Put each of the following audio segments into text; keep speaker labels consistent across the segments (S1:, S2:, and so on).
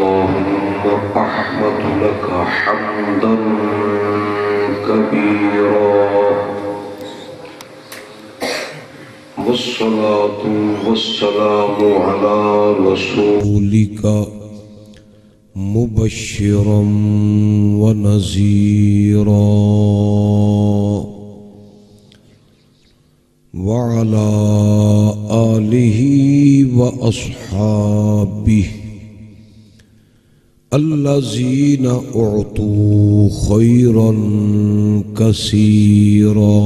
S1: اللهم أحمد لك حمدا كبيرا والصلاة والسلام على رسولك مبشرا ونذيرا وعلى آله وأصحابه الذين أعطوا خيرا كثيرا.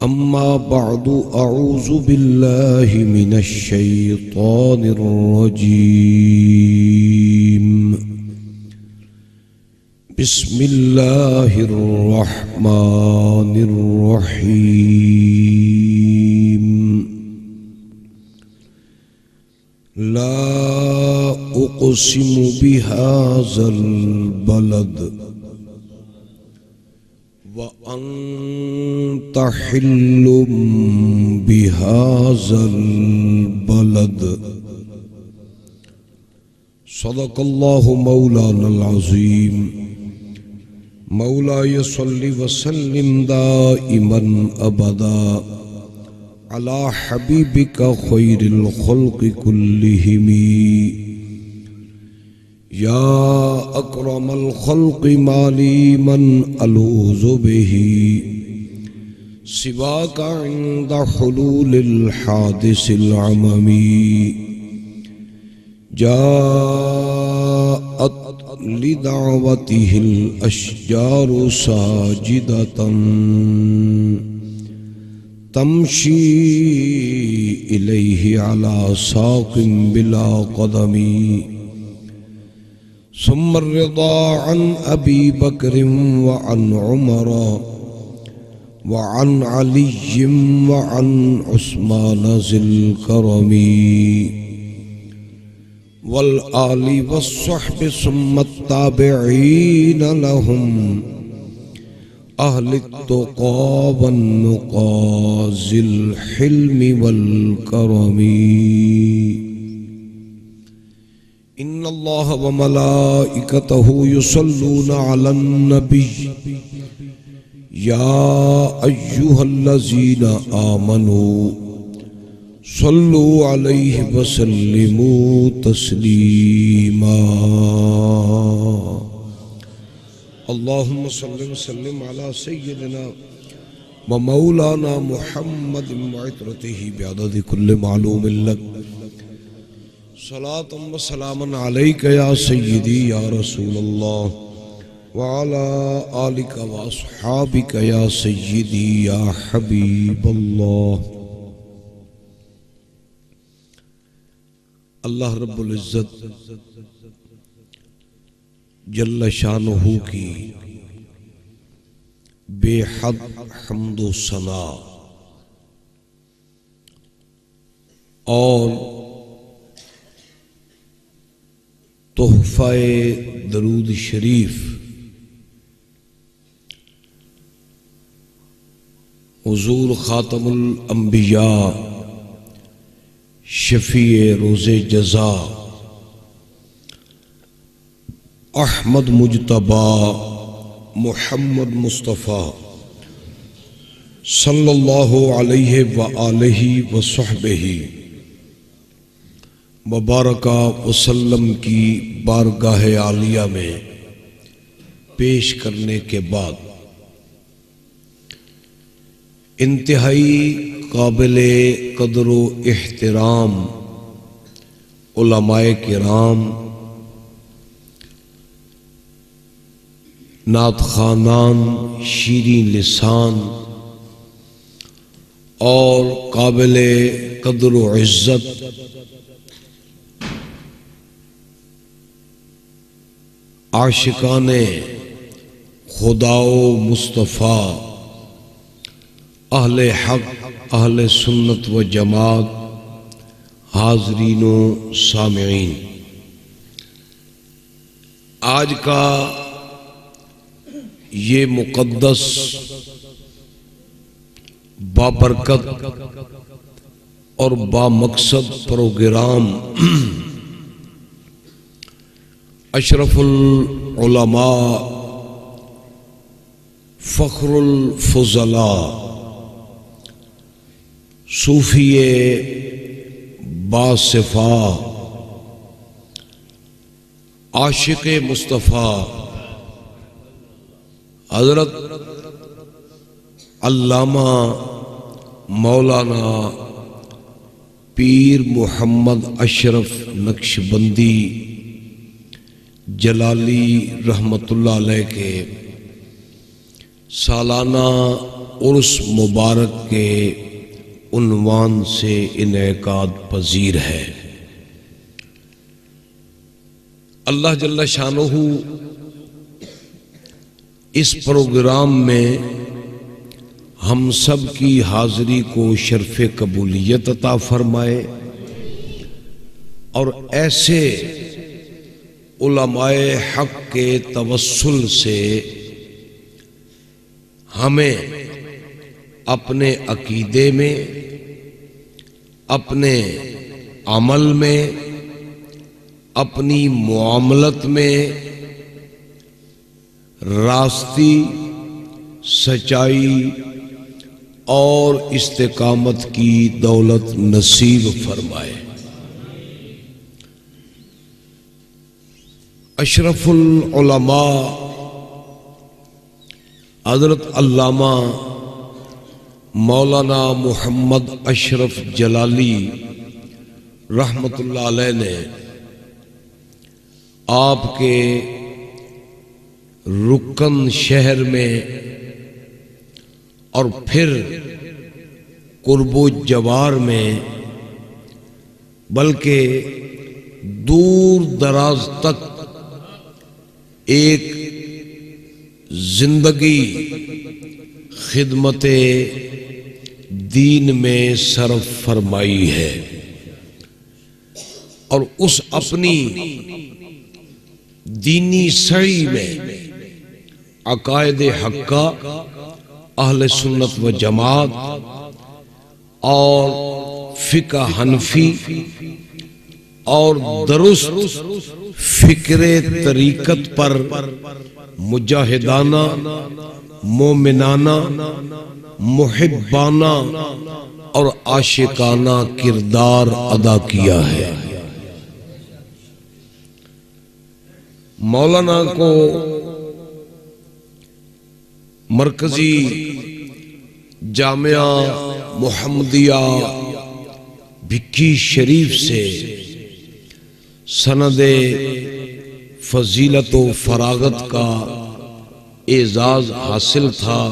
S1: أما بعد، أعوذ بالله من الشيطان الرجيم. بسم الله الرحمن الرحيم. لا أقسم بهذا البلد وأنت حل بهذا البلد. صدق الله مولانا العظيم. مولاي صل وسلم دائما أبدا على حبيبك خير الخلق كلهم يا أكرم الخلق ما لي من ألوذ به سواك عند حلول الحادث العممي. جاءت لدعوته الأشجار ساجدة تمشي إليه على ساق بلا قدم. ثم الرضا عن أبي بكر وعن عمر وعن علي وعن عثمان ذي الكرم والآل والصحب ثم التابعين لهم أهل التقى والنقى ذي الحلم والكرم. إن الله وملائكته يصلون على النبي يا أيها الذين آمنوا صلوا عليه وسلموا تسليما. اللهم صل وسلم على سيدنا ومولانا محمد وعترته بعدد كل معلوم لك. صلاة وسلام عليك يا سيدي يا رسول الله وعلى آلك وأصحابك يا سيدي يا حبيب الله. اللہ رب العزت جل شانہ کی بے حد حمد و ثنا اور تحفہ درود شریف حضور خاتم الانبیاء شفیع روز جزا احمد مجتبی محمد مصطفیٰ صلی اللہ علیہ وآلہ وصحبہ مبارکہ وسلم کی بارگاہ عالیہ میں پیش کرنے کے بعد انتہائی قابل قدر و احترام علماء کرام، نعت خوانان شیریں لسان اور قابل قدر و عزت عاشقان خدا و مصطفیٰ، اہل حق، اہل سنت و جماعت، حاضرین و سامعین، آج کا یہ مقدس بابرکت اور بامقصد پروگرام اشرف العلماء فخر الفضلاء صوفی باصفا عاشق مصطفیٰ حضرت علامہ مولانا پیر محمد اشرف نقشبندی جلالی رحمۃ اللہ علیہ کے سالانہ عرس مبارک کے عنوان سے انعقاد پذیر ہے۔ اللہ جل شانہ اس پروگرام میں ہم سب کی حاضری کو شرف قبولیت عطا فرمائے اور ایسے علماء حق کے توسل سے ہمیں اپنے عقیدے میں، اپنے عمل میں، اپنی معاملت میں راستی، سچائی اور استقامت کی دولت نصیب فرمائے۔ اشرف العلماء حضرت علامہ مولانا محمد اشرف جلالی رحمۃ اللہ علیہ نے آپ کے رکن شہر میں اور پھر قرب و جوار میں، بلکہ دور دراز تک ایک زندگی خدمت دین میں صرف فرمائی ہے، اور اس اپنی دینی سعی میں عقائد حقہ، اہل سنت و جماعت اور فقہ حنفی اور درست فکر طریقت پر مجاہدانہ، مومنانہ، محبانہ اور عاشقانہ کردار ادا کیا ہے۔ مولانا کو مرکزی جامعہ محمدیہ بھکی شریف سے سند فضیلت و فراغت کا اعزاز حاصل تھا،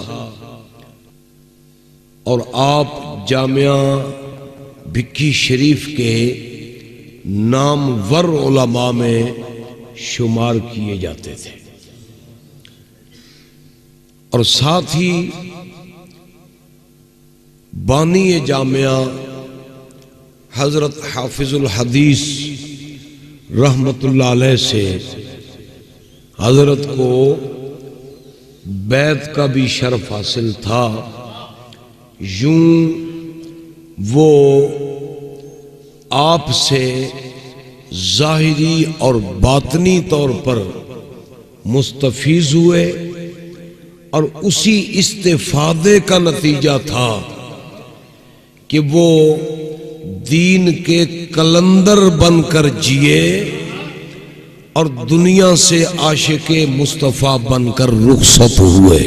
S1: اور آپ جامعہ بھکی شریف کے نامور علماء میں شمار کیے جاتے تھے، اور ساتھ ہی بانی جامعہ حضرت حافظ الحدیث رحمت اللہ علیہ سے حضرت کو بیعت کا بھی شرف حاصل تھا۔ یوں وہ آپ سے ظاہری اور باطنی طور پر مستفیض ہوئے، اور اسی استفادے کا نتیجہ تھا کہ وہ دین کے کلندر بن کر جیے اور دنیا سے عاشق مصطفیٰ بن کر رخصت ہوئے۔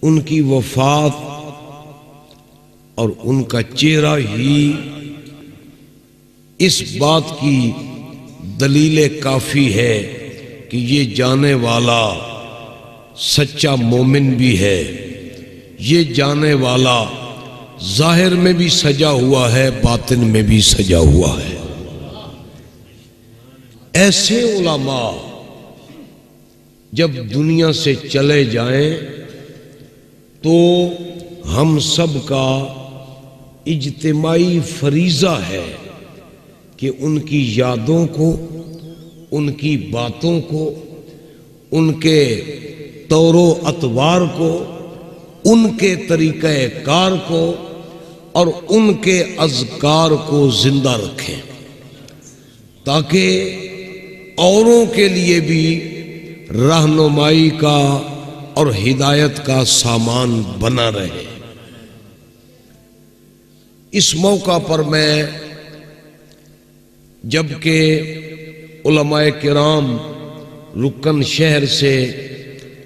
S1: ان کی وفات اور ان کا چہرہ ہی اس بات کی دلیل کافی ہے کہ یہ جانے والا سچا مومن بھی ہے، یہ جانے والا ظاہر میں بھی سجا ہوا ہے، باطن میں بھی سجا ہوا ہے۔ ایسے علماء جب دنیا سے چلے جائیں تو ہم سب کا اجتماعی فریضہ ہے کہ ان کی یادوں کو، ان کی باتوں کو، ان کے طور و اطوار کو ان کے طریقہ کار کو اور ان کے اذکار کو زندہ رکھیں تاکہ اوروں کے لیے بھی رہنمائی کا اور ہدایت کا سامان بنا رہے۔ اس موقع پر میں جبکہ علماء کرام رکن شہر سے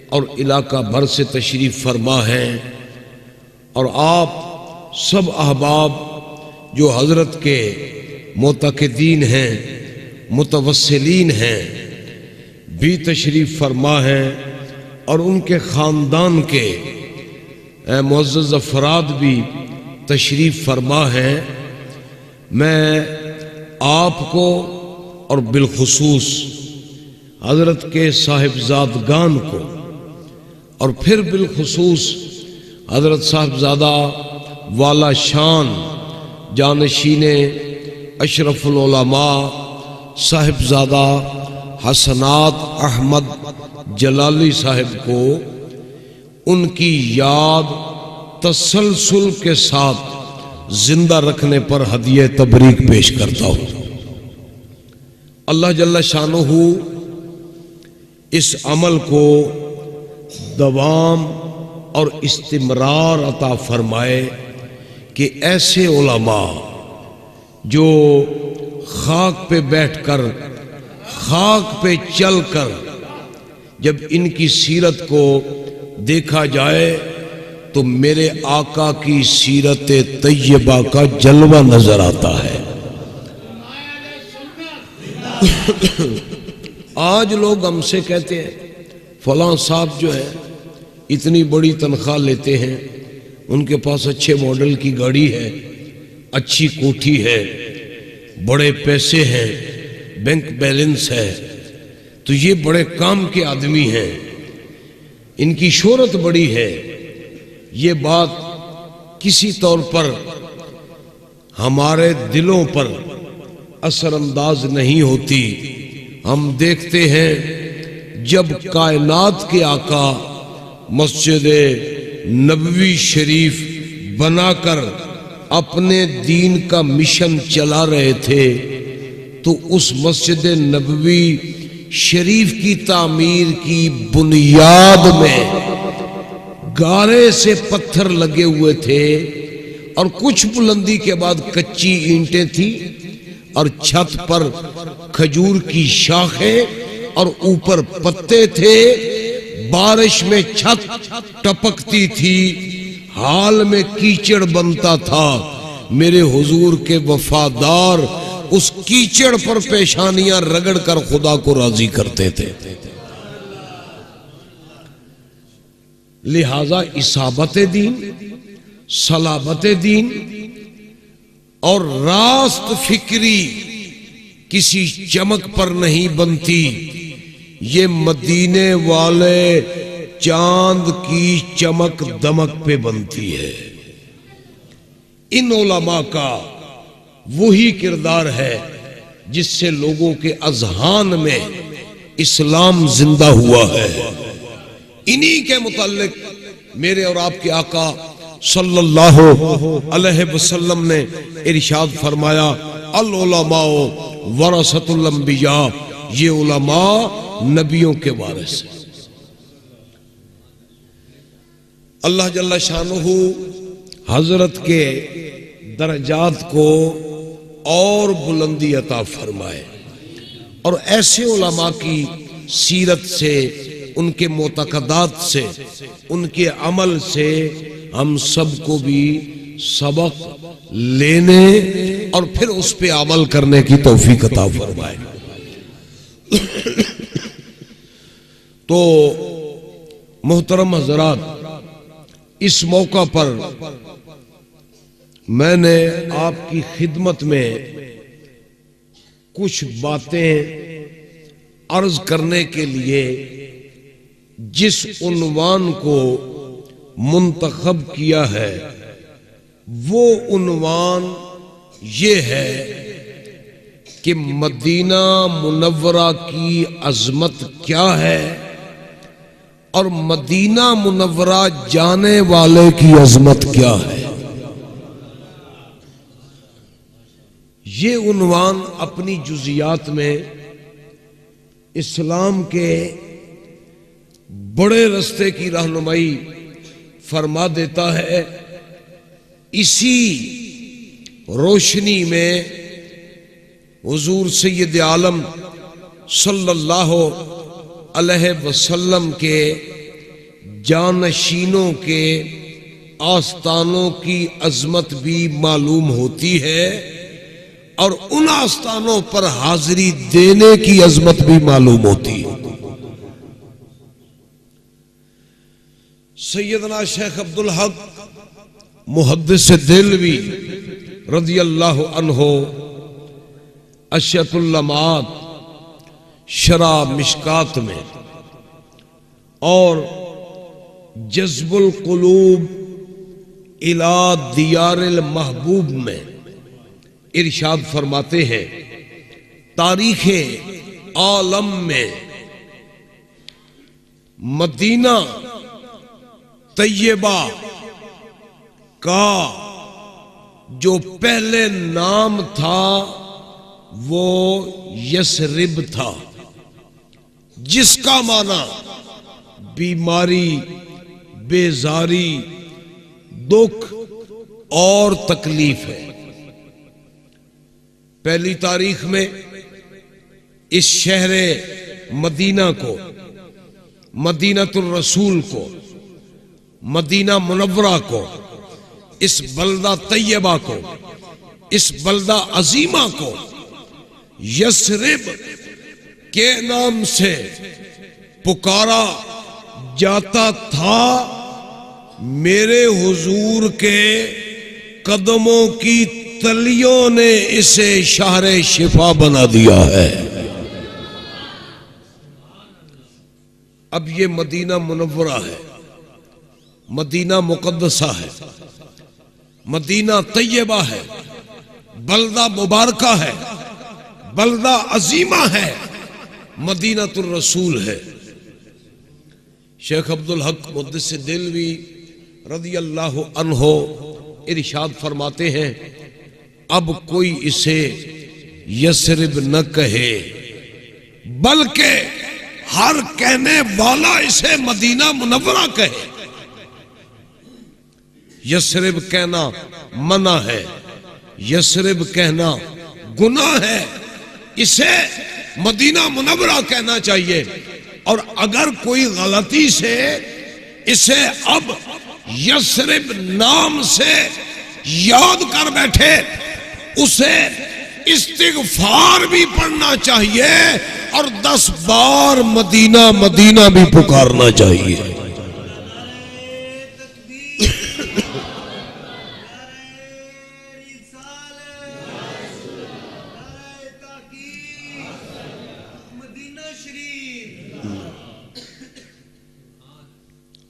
S1: اور علاقہ بھر سے تشریف فرما ہیں اور آپ سب احباب جو حضرت کے معتقدین ہیں متوسلین ہیں بھی تشریف فرما ہیں اور ان کے خاندان کے معزز افراد بھی تشریف فرما ہیں، میں آپ کو اور بالخصوص حضرت کے صاحبزادگان کو اور پھر بالخصوص حضرت صاحبزادہ والا شان جانشین اشرف العلماء صاحبزادہ حسنات احمد جلالی صاحب کو ان کی یاد تسلسل کے ساتھ زندہ رکھنے پر ہدیہ تبریک پیش کرتا ہوں۔ اللہ جل شانہ اس عمل کو دوام اور استمرار عطا فرمائے کہ ایسے علماء جو خاک پہ بیٹھ کر خاک پہ چل کر جب ان کی سیرت کو دیکھا جائے تو میرے آقا کی سیرت طیبہ کا جلوہ نظر آتا ہے۔ آج لوگ ہم سے کہتے ہیں فلاں صاحب جو ہے اتنی بڑی تنخواہ لیتے ہیں، ان کے پاس اچھے ماڈل کی گاڑی ہے، اچھی کوٹھی ہے، بڑے پیسے ہیں، بینک بیلنس ہے، تو یہ بڑے کام کے آدمی ہیں، ان کی شہرت بڑی ہے۔ یہ بات کسی طور پر ہمارے دلوں پر اثر انداز نہیں ہوتی۔ ہم دیکھتے ہیں جب کائنات کے آقا مسجد نبوی شریف بنا کر اپنے دین کا مشن چلا رہے تھے تو اس مسجد نبوی شریف کی تعمیر کی بنیاد میں گارے سے پتھر لگے ہوئے تھے اور کچھ بلندی کے بعد کچی اینٹیں تھی اور چھت پر کھجور کی شاخیں اور اوپر پتے تھے، بارش میں چھت ٹپکتی تھی، حال میں کیچڑ بنتا تھا، میرے حضور کے وفادار اس کیچڑ پر پیشانیاں رگڑ کر خدا کو راضی کرتے تھے۔ لہذا اصابت دین، صلابت دین اور راست فکری کسی چمک پر نہیں بنتی، یہ مدینے والے چاند کی چمک دمک پہ بنتی ہے۔ ان علماء کا وہی کردار ہے جس سے لوگوں کے اذہان میں اسلام زندہ ہوا ہے۔ انہی کے متعلق میرے اور آپ کے آقا صلی اللہ علیہ وسلم نے ارشاد فرمایا العلماء ورثۃ الانبیاء، یہ علماء نبیوں کے وارث ہیں۔ اللہ جل شانہ حضرت کے درجات کو اور بلندی عطا فرمائے اور ایسے علماء کی سیرت سے، ان کے معتقدات سے، ان کے عمل سے ہم سب کو بھی سبق لینے اور پھر اس پہ عمل کرنے کی توفیق عطا فرمائے۔ تو محترم حضرات، اس موقع پر میں نے آپ کی خدمت میں کچھ باتیں عرض کرنے کے لیے جس عنوان کو منتخب کیا ہے وہ عنوان یہ ہے کہ مدینہ منورہ کی عظمت کیا ہے اور مدینہ منورہ جانے والے کی عظمت کیا ہے۔ یہ عنوان اپنی جزیات میں اسلام کے بڑے رستے کی رہنمائی فرما دیتا ہے۔ اسی روشنی میں حضور سید عالم صلی اللہ علیہ وسلم کے جانشینوں کے آستانوں کی عظمت بھی معلوم ہوتی ہے، اور ان آستانوں پر حاضری دینے کی عظمت بھی معلوم ہوتی ہے۔ سیدنا شیخ عبدالحق محدث دہلوی رضی اللہ عنہ اشیۃ اللمعات شرح مشکات میں اور جذب القلوب الی دیار المحبوب میں ارشاد فرماتے ہیں، تاریخ عالم میں مدینہ طیبہ کا جو پہلے نام تھا وہ یثرب تھا، جس کا معنی بیماری، بیزاری، دکھ اور تکلیف ہے۔ پہلی تاریخ میں اس شہر مدینہ کو، مدینۃ الرسول کو، مدینہ منورہ کو، اس بلدہ طیبہ کو، اس بلدہ عظیمہ کو یثرب کے نام سے پکارا جاتا تھا۔ میرے حضور کے قدموں کی تلیوں نے اسے شہر شفا بنا دیا ہے۔ اب یہ مدینہ منورہ ہے، مدینہ مقدسہ ہے، مدینہ طیبہ ہے، بلدہ مبارکہ ہے، بلدہ عظیمہ ہے، مدینۃ الرسول ہے۔ شیخ عبدالحق محدث دہلوی رضی اللہ عنہ ارشاد فرماتے ہیں، اب کوئی اسے یثرب نہ کہے، بلکہ ہر کہنے والا اسے مدینہ منورہ کہے۔ یثرب کہنا منع ہے، یثرب کہنا گناہ ہے، اسے مدینہ منورہ کہنا چاہیے۔ اور اگر کوئی غلطی سے اسے اب یثرب نام سے یاد کر بیٹھے، اسے استغفار بھی پڑھنا چاہیے اور 10 بار مدینہ مدینہ بھی پکارنا چاہیے۔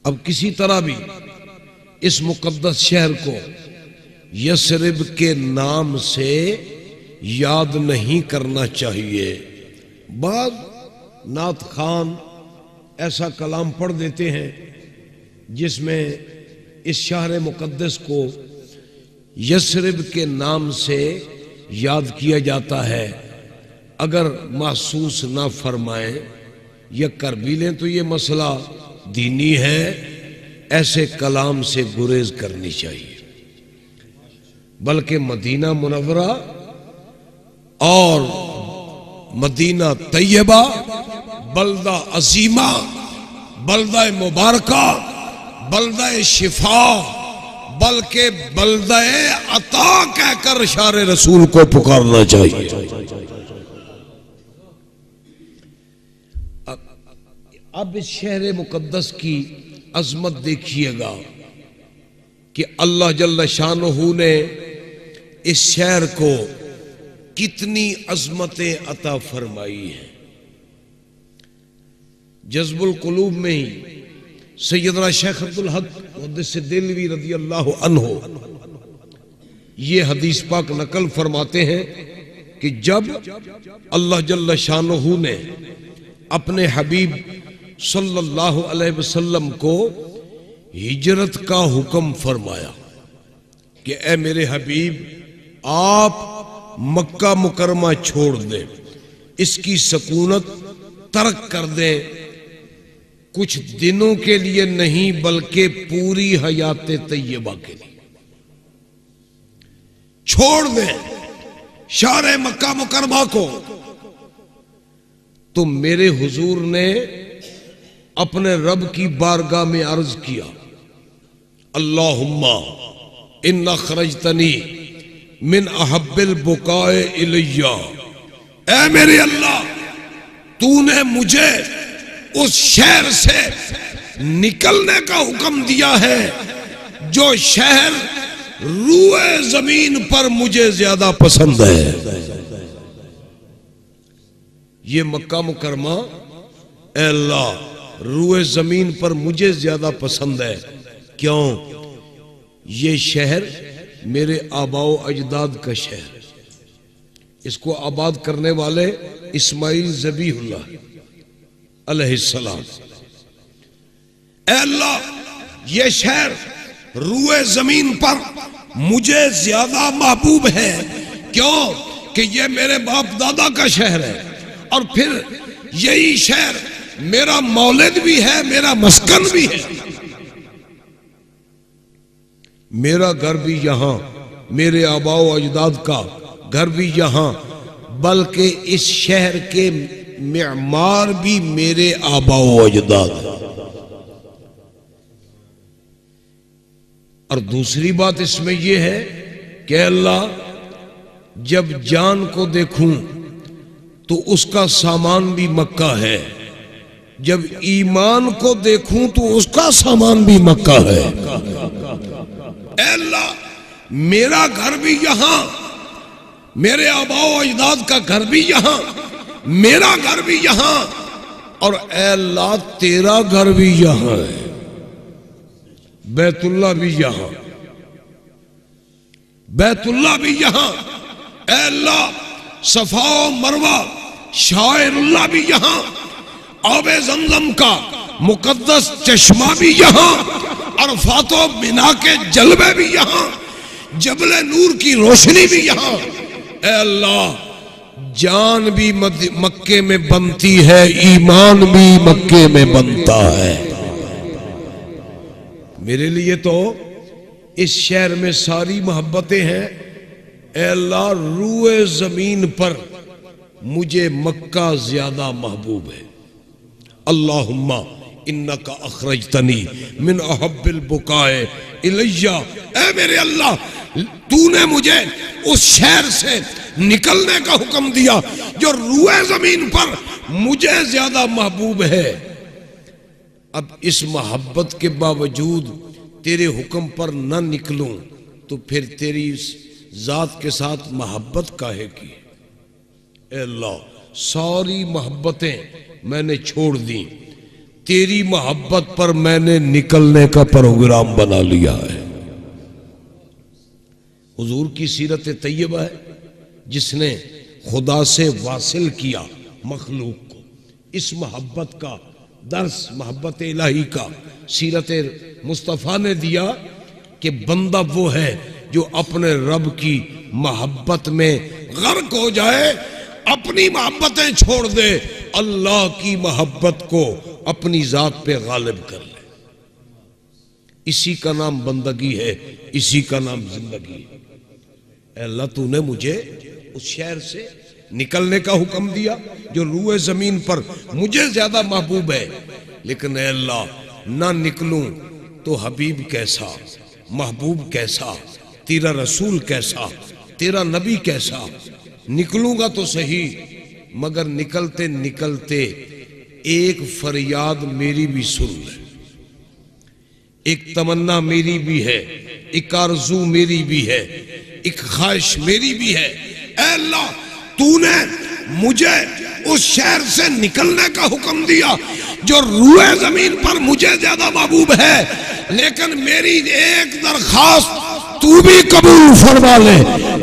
S1: اب کسی طرح بھی اس مقدس شہر کو یثرب کے نام سے یاد نہیں کرنا چاہیے۔ بعض نعت خان ایسا کلام پڑھ دیتے ہیں جس میں اس شہر مقدس کو یثرب کے نام سے یاد کیا جاتا ہے۔ اگر محسوس نہ فرمائیں یا کر بھی لیں تو یہ مسئلہ دینی ہے، ایسے کلام سے گریز کرنی چاہیے، بلکہ مدینہ منورہ اور مدینہ طیبہ، بلدہ عظیمہ، بلدہ مبارکہ، بلدہ شفا، بلکہ بلدہ عطا کہہ کر شار رسول کو پکارنا چاہیے۔ اب اس شہر مقدس کی عظمت دیکھیے گا کہ اللہ جل شانہ نے اس شہر کو کتنی عظمتیں عطا فرمائی ہیں۔ جذب القلوب میں ہی سیدنا شیخ عبدالحق محدث دہلوی رضی اللہ عنہ یہ حدیث پاک نقل فرماتے ہیں کہ جب اللہ جل شانہ نے اپنے حبیب صلی اللہ علیہ وسلم کو ہجرت کا حکم فرمایا کہ اے میرے حبیب آپ مکہ مکرمہ چھوڑ دیں، اس کی سکونت ترک کر دیں، کچھ دنوں کے لیے نہیں بلکہ پوری حیات طیبہ کے لیے چھوڑ دیں شہر مکہ مکرمہ کو۔ تو میرے حضور نے اپنے رب کی بارگاہ میں عرض کیا، اللہم ان اخرجتنی من احب البکاء الی، اے میرے اللہ تو نے مجھے اس شہر سے نکلنے کا حکم دیا ہے جو شہر روئے زمین پر مجھے زیادہ پسند ہے۔ یہ مکہ مکرمہ اے اللہ روئے زمین پر مجھے زیادہ پسند ہے، کیوں؟ یہ شہر میرے آباء و اجداد کا شہر، اس کو آباد کرنے والے اسماعیل ذبیح اللہ علیہ السلام۔ اے اللہ یہ شہر روئے زمین پر مجھے زیادہ محبوب ہے، کیوں کہ یہ میرے باپ دادا کا شہر ہے، اور پھر یہی شہر میرا مولد بھی ہے، میرا مسکن بھی ہے، میرا گھر بھی یہاں، میرے آباء و اجداد کا گھر بھی یہاں، بلکہ اس شہر کے معمار بھی میرے آباء و اجداد ہیں۔ اور دوسری بات اس میں یہ ہے کہ اللہ جب جان کو دیکھوں تو اس کا سامان بھی مکہ ہے، جب ایمان کو دیکھوں تو اس کا سامان بھی مکہ ہے۔ اے اللہ میرا گھر بھی یہاں، میرے آباء و اجداد کا گھر بھی یہاں، میرا گھر بھی یہاں، اور اے اللہ تیرا گھر بھی یہاں ہے، بیت اللہ بھی یہاں، بیت اللہ بھی یہاں، اے اللہ صفا و مروہ شاعر اللہ بھی یہاں، آب زمزم کا مقدس چشمہ بھی یہاں، عرفات و منا کے جلوے بھی یہاں، جبل نور کی روشنی بھی یہاں۔ اے اللہ جان بھی مکے میں بنتی ہے، ایمان بھی مکے میں بنتا ہے۔ میرے لیے تو اس شہر میں ساری محبتیں ہیں، اے اللہ روئے زمین پر مجھے مکہ زیادہ محبوب ہے۔ اللہم انکا اخرجتنی من احب البکاء الی، اے میرے اللہ تو نے مجھے اس شہر سے نکلنے کا حکم دیا جو روئے زمین پر مجھے زیادہ محبوب ہے۔ اب اس محبت کے باوجود تیرے حکم پر نہ نکلوں تو پھر تیری ذات کے ساتھ محبت کاہے کی؟ اے اللہ ساری محبتیں میں نے چھوڑ دیں، تیری محبت پر میں نے نکلنے کا پروگرام بنا لیا ہے۔ حضور کی سیرت طیبہ ہے جس نے خدا سے واصل کیا مخلوق کو، اس محبت کا درس محبت الہی کا سیرت مصطفیٰ نے دیا کہ بندہ وہ ہے جو اپنے رب کی محبت میں غرق ہو جائے، اپنی محبتیں چھوڑ دے، اللہ کی محبت کو اپنی ذات پہ غالب کر لے۔ اسی کا نام بندگی ہے، اسی کا نام زندگی ہے۔ اے اللہ تو نے مجھے اس شہر سے نکلنے کا حکم دیا جو روئے زمین پر مجھے زیادہ محبوب ہے، لیکن اے اللہ نہ نکلوں تو حبیب کیسا، محبوب کیسا، تیرا رسول کیسا، تیرا نبی کیسا؟ نکلوں گا تو صحیح، مگر نکلتے نکلتے ایک فریاد میری بھی سن لے، ایک تمنا میری بھی ہے، ایک آرزو میری بھی ہے، ایک خواہش میری بھی ہے۔ اے اللہ تو نے مجھے اس شہر سے نکلنے کا حکم دیا جو روئے زمین پر مجھے زیادہ محبوب ہے، لیکن میری ایک درخواست تو بھی قبول فرما لے،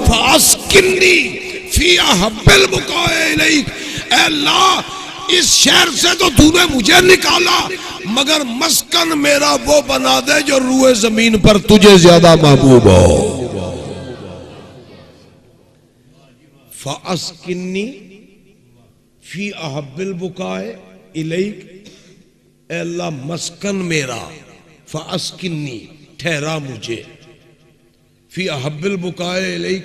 S1: فَأَسْكِنِّي فِي أَحَبِّ الْبُكَاءِ إِلَيْكَ۔ اے اللہ اس شہر سے تو تو نے مجھے نکالا، مگر مسکن میرا وہ بنا دے جو روئے زمین پر تجھے زیادہ محبوب ہو۔ فَأَسْكِنِّي فِي أَحَبِّ الْبُكَاءِ إِلَيْكَ، اے اللہ مسکن میرا، فَأَسْكِنِّي ٹھہرا مجھے، فی احب البکاء الیک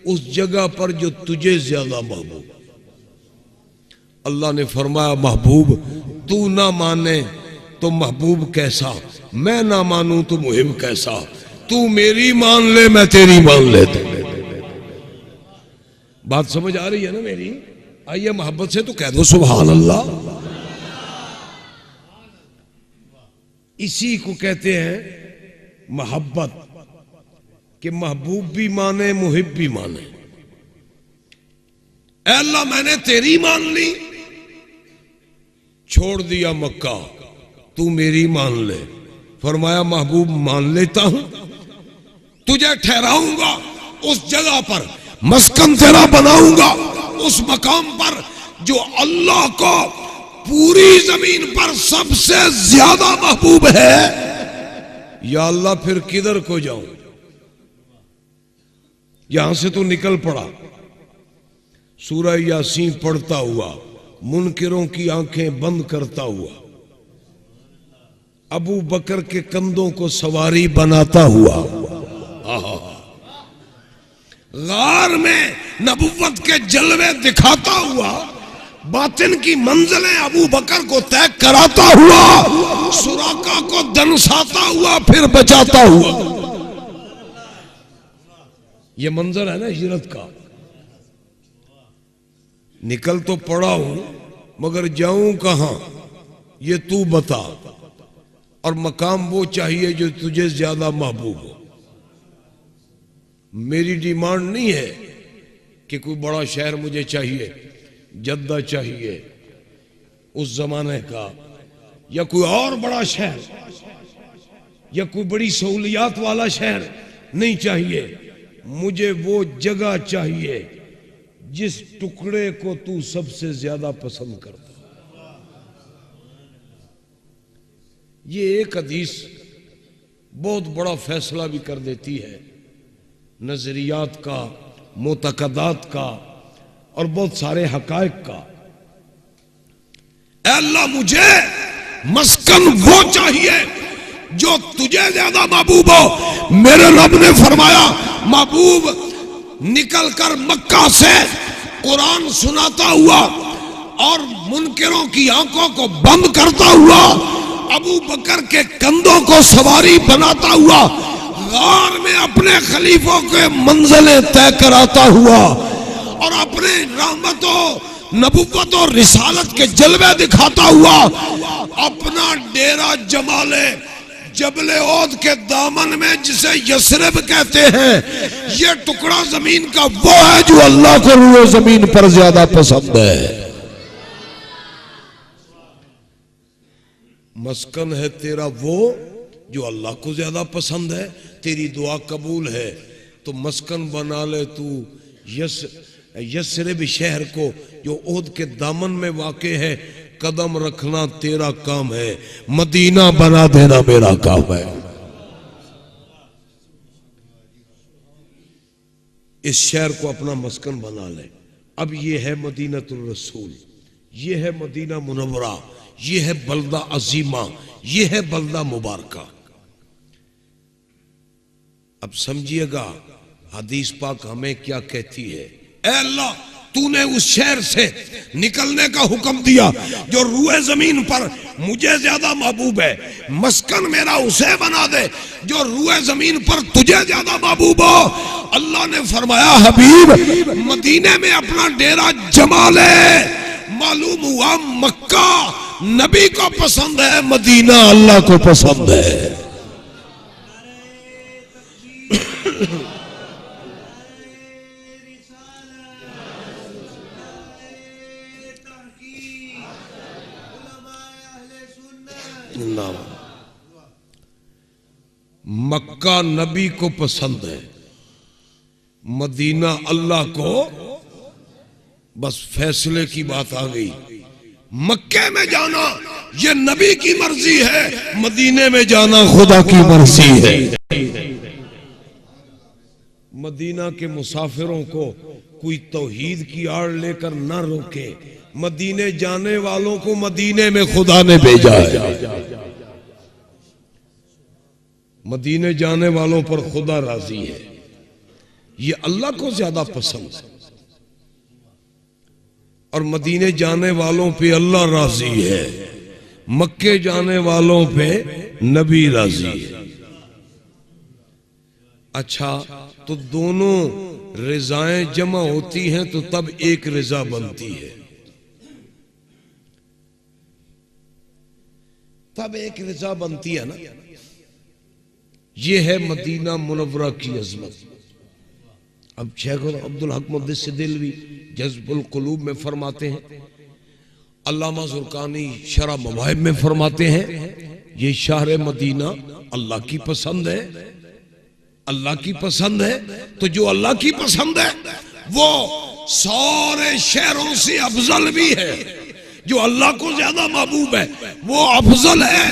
S1: اس جگہ پر جو تجھے زیادہ محبوب۔ اللہ نے فرمایا محبوب تو نہ مانے تو محبوب کیسا، میں نہ مانوں تو محب کیسا، تو میری مان لے میں تیری مان لیتا۔ بات سمجھ آ رہی ہے نا میری؟ آئیے محبت سے تو کہہ دو سبحان اللہ۔ اسی کو کہتے ہیں محبت، کہ محبوب بھی مانے محب بھی مانے۔ اے اللہ میں نے تیری مان لی، چھوڑ دیا مکہ، تو میری مان لے۔ فرمایا محبوب مان لیتا ہوں، تجھے ٹھہراؤں گا اس جگہ پر، مسکن تیرا بناؤں گا اس مقام پر جو اللہ کو پوری زمین پر سب سے زیادہ محبوب ہے۔ یا اللہ پھر کدھر کو جاؤں؟ یہاں سے تو نکل پڑا، سورہ یاسین پڑھتا ہوا، منکروں کی آنکھیں بند کرتا ہوا، ابو بکر کے کندھوں کو سواری بناتا ہوا، غار میں نبوت کے جلوے دکھاتا ہوا، باطن کی منزلیں ابو بکر کو طے کراتا ہوا، سراقہ کو دنساتا ہوا پھر بچاتا ہوا۔ یہ منظر ہے نا ہجرت کا۔ نکل تو پڑا ہوں مگر جاؤں کہاں یہ تو بتا، اور مقام وہ چاہیے جو تجھے زیادہ محبوب ہو۔ میری ڈیمانڈ نہیں ہے کہ کوئی بڑا شہر مجھے چاہیے، جدہ چاہیے اس زمانے کا، یا کوئی اور بڑا شہر، یا کوئی بڑی سہولیات والا شہر نہیں چاہیے۔ مجھے وہ جگہ چاہیے جس ٹکڑے کو تو سب سے زیادہ پسند کرتا۔ یہ ایک حدیث بہت بڑا فیصلہ بھی کر دیتی ہے نظریات کا، معتقدات کا، اور بہت سارے حقائق کا۔ اے اللہ مجھے مسکن وہ چاہیے جو تجھے زیادہ محبوب ہو۔ میرے رب نے فرمایا محبوب نکل کر مکہ سے قرآن سناتا ہوا اور منکروں کی آنکھوں کو بند کرتا ہوا، ابو بکر کے کندھوں کو سواری بناتا ہوا، غار میں اپنے خلیفوں کے منزلیں طے کراتا ہوا، اور اپنے رحمت و نبوت و رسالت کے جلوے دکھاتا ہوا، اپنا ڈیرا جمالے جبل عود کے دامن میں جسے یثرب کہتے ہیں، یہ ٹکڑا زمین کا وہ ہے جو اللہ کو روئے زمین پر زیادہ پسند ہے۔ مسکن ہے تیرا وہ جو اللہ کو زیادہ پسند ہے، تیری دعا قبول ہے تو مسکن بنا لے تو یثرب شہر کو جو عود کے دامن میں واقع ہے۔ قدم رکھنا تیرا کام ہے، مدینہ بنا دینا میرا کام ہے۔ اس شہر کو اپنا مسکن بنا لے۔ اب یہ ہے مدینۃ الرسول، یہ ہے مدینہ منورہ، یہ ہے بلدہ عظیمہ، یہ ہے بلدہ مبارکہ۔ اب سمجھیے گا حدیث پاک ہمیں کیا کہتی ہے۔ اے اللہ تو نے اس شہر سے نکلنے کا حکم دیا جو روئے زمین پر مجھے زیادہ محبوب ہے، مسکن میرا اسے بنا دے جو روئے زمین پر تجھے زیادہ محبوب ہو۔ اللہ نے فرمایا حبیب مدینے میں اپنا ڈیرا جما لے۔ معلوم ہوا مکہ نبی کو پسند ہے، مدینہ اللہ کو پسند ہے۔ مکہ نبی کو پسند ہے، مدینہ اللہ کو، بس فیصلے کی بات آ گئی۔ مکے میں جانا یہ نبی کی مرضی ہے، مدینے میں جانا خدا کی مرضی ہے۔ مدینہ کے مسافروں کو کوئی توحید کی آڑ لے کر نہ روکے، مدینے جانے والوں کو مدینے میں خدا نے بھیجا ہے۔ مدینے جانے والوں پر خدا راضی ہے، یہ اللہ کو زیادہ پسند ہے، اور مدینے جانے والوں پہ اللہ راضی ہے، مکے جانے والوں پہ نبی راضی ہے۔ اچھا، تو دونوں رضائیں جمع ہوتی ہیں تو تب ایک رضا بنتی ہے، تب ایک رضا بنتی ہے نا۔ یہ ہے مدینہ منورہ کی عظمت۔ اب شیخ عبدالحق محدث دہلوی جذب القلوب میں فرماتے ہیں، علامہ زرقانی شرح مواہب میں فرماتے ہیں، یہ شہر مدینہ اللہ کی پسند ہے، اللہ کی پسند ہے، تو جو اللہ کی پسند ہے وہ سارے شہروں سے افضل بھی ہے، جو اللہ کو زیادہ محبوب ہے وہ افضل ہے،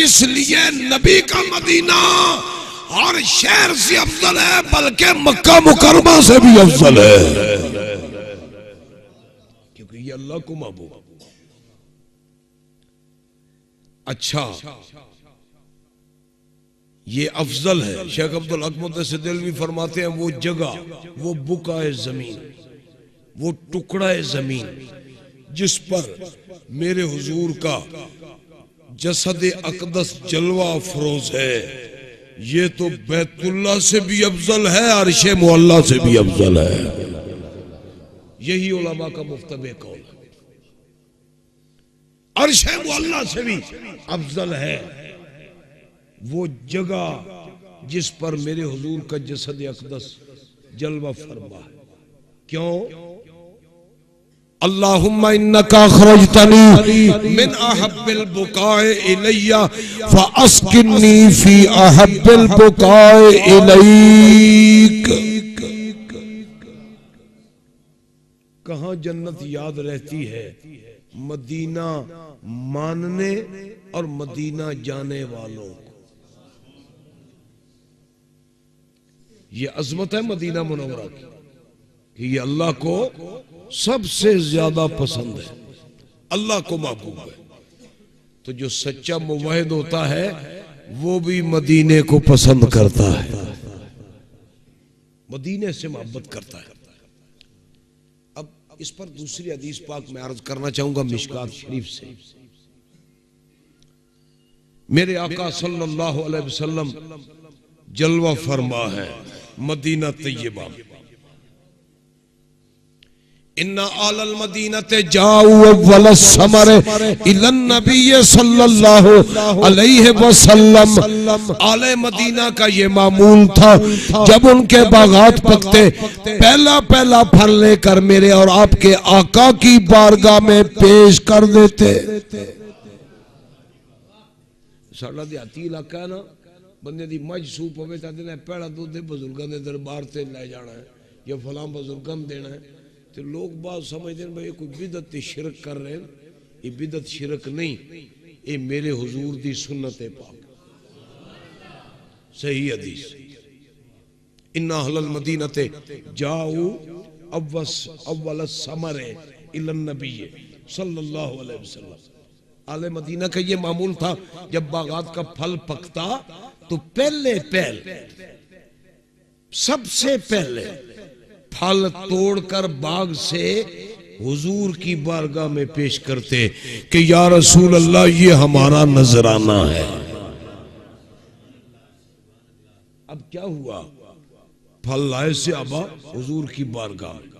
S1: اس لیے نبی کا مدینہ ہر شہر سے افضل ہے، بلکہ مکہ مکرمہ سے بھی افضل ہے، کیونکہ یہ اللہ کو محبوب ہے۔ اچھا، یہ افضل ہے۔ شیخ عبدالحق محدث دہلوی فرماتے ہیں وہ جگہ، وہ بقعہ زمین، وہ ٹکڑا زمین جس پر میرے حضور کا جسد اقدس جلوہ افروز ہے، یہ تو بیت اللہ سے بھی افضل ہے، عرش معلی سے بھی افضل ہے۔ یہی علماء کا مفتبع قول ہے، عرش معلی سے بھی افضل ہے وہ جگہ جس پر میرے حضور کا جسد اقدس جلوہ فرما ہے۔ کیوں؟ اللہم انکا اخرجتنی من احب البقاء الی فاسکنی فی احب البقاء الیک۔ کہاں جنت یاد رہتی ہے؟ مدینہ ماننے اور مدینہ جانے والوں کو۔ یہ عظمت ہے مدینہ منورہ کی کہ یہ اللہ کو سب سے زیادہ پسند ہے، اللہ کو محبوب ہے۔ تو جو سچا موحد ہوتا ہے وہ بھی مدینے کو پسند کرتا ہے، مدینے سے محبت کرتا ہے۔ اب اس پر دوسری حدیث پاک میں عرض کرنا چاہوں گا مشکات شریف سے۔ میرے آقا صلی اللہ علیہ وسلم جلوہ فرما ہے مدینہ طیبہ، ان آل المدینہ جاؤ اول السمر الی النبی صلی اللہ علیہ وسلم۔ آل مدینہ کا یہ معمول تھا، جب ان کے باغات پکتے پہلا پہلا پھل لے کر میرے اور آپ کے آقا کی بارگاہ میں پیش کر دیتے۔ ساڑھا دیہاتی علاقہ ہے نا، بندے دی مجھ سوپ ہوئے چاہتے ہیں پہلا دودھ بزرگاں دے دربار تے لے جانا ہے یا فلاں بزرگاں دینا ہے، تو لوگ بات سمجھتے ہیں بھئی کوئی بدعت شرک کر رہے ہیں۔ یہ بدعت شرک نہیں، یہ میرے حضور دی سنت پاک، صحیح حدیث۔ ان اہل المدینہ جاؤ اول السمر الی النبی صلی اللہ علیہ وسلم۔ آل مدینہ کا یہ معمول تھا، جب باغات کا پھل پکتا تو پہلے سب سے پہلے پھل توڑ کر باغ سے حضور کی بارگاہ میں پیش کرتے کہ یا رسول اللہ یہ ہمارا نذرانہ ہے۔ اب کیا ہوا؟ پھل لائے سے ابا حضور کی بارگاہ میں۔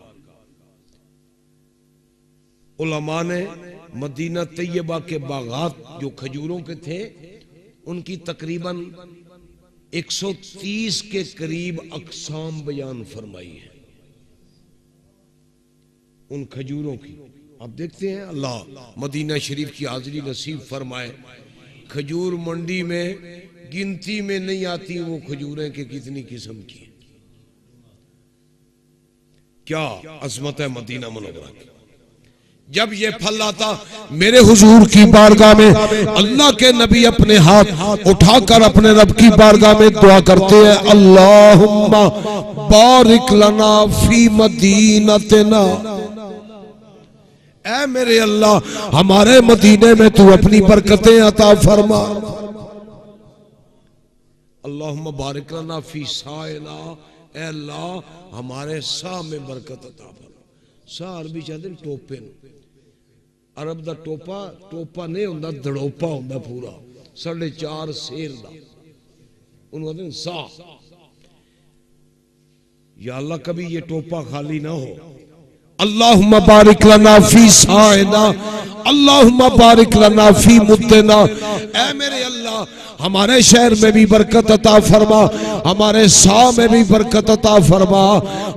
S1: علماء نے مدینہ طیبہ کے باغات جو کھجوروں کے تھے ان کی تقریباً 130 کے قریب اقسام بیان فرمائی ہیں، ان کھجوروں کی۔ آپ دیکھتے ہیں اللہ مدینہ شریف کی حاضری نصیب فرمائے، کھجور منڈی میں گنتی میں نہیں آتی وہ کھجوریں کہ کتنی قسم کی۔ کیا عظمت ہے مدینہ منورہ کی۔ جب یہ پھل آتا میرے حضور کی بارگاہ میں اللہ کے نبی اپنے ہاتھ اٹھا کر اپنے رب کی بارگاہ میں دعا کرتے ہیں اللہم بارک لنا فی مدینتنا، اے میرے اللہ ہمارے مدینے میں تو اپنی برکتیں عطا فرما۔ اللہم بارک لنا فی سائنا، اے اللہ ہمارے سا میں برکت عطا فرما۔ سا عربی چاہتے ہیں ٹوپے نو، عرب دا ٹوپا نہیں ہوندہ دڑوپا ہوندہ پورا 4.5 سیر دا، انہوں کہتے ہیں سا۔ یا اللہ کبھی یہ ٹوپا خالی نہ ہو۔ اللہم بارک لنا فی سائنا، اللہم بارک لنا فی مدنا، اے میرے اللہ ہمارے شہر میں بھی برکت عطا فرما، ہمارے سا میں بھی برکت عطا فرما،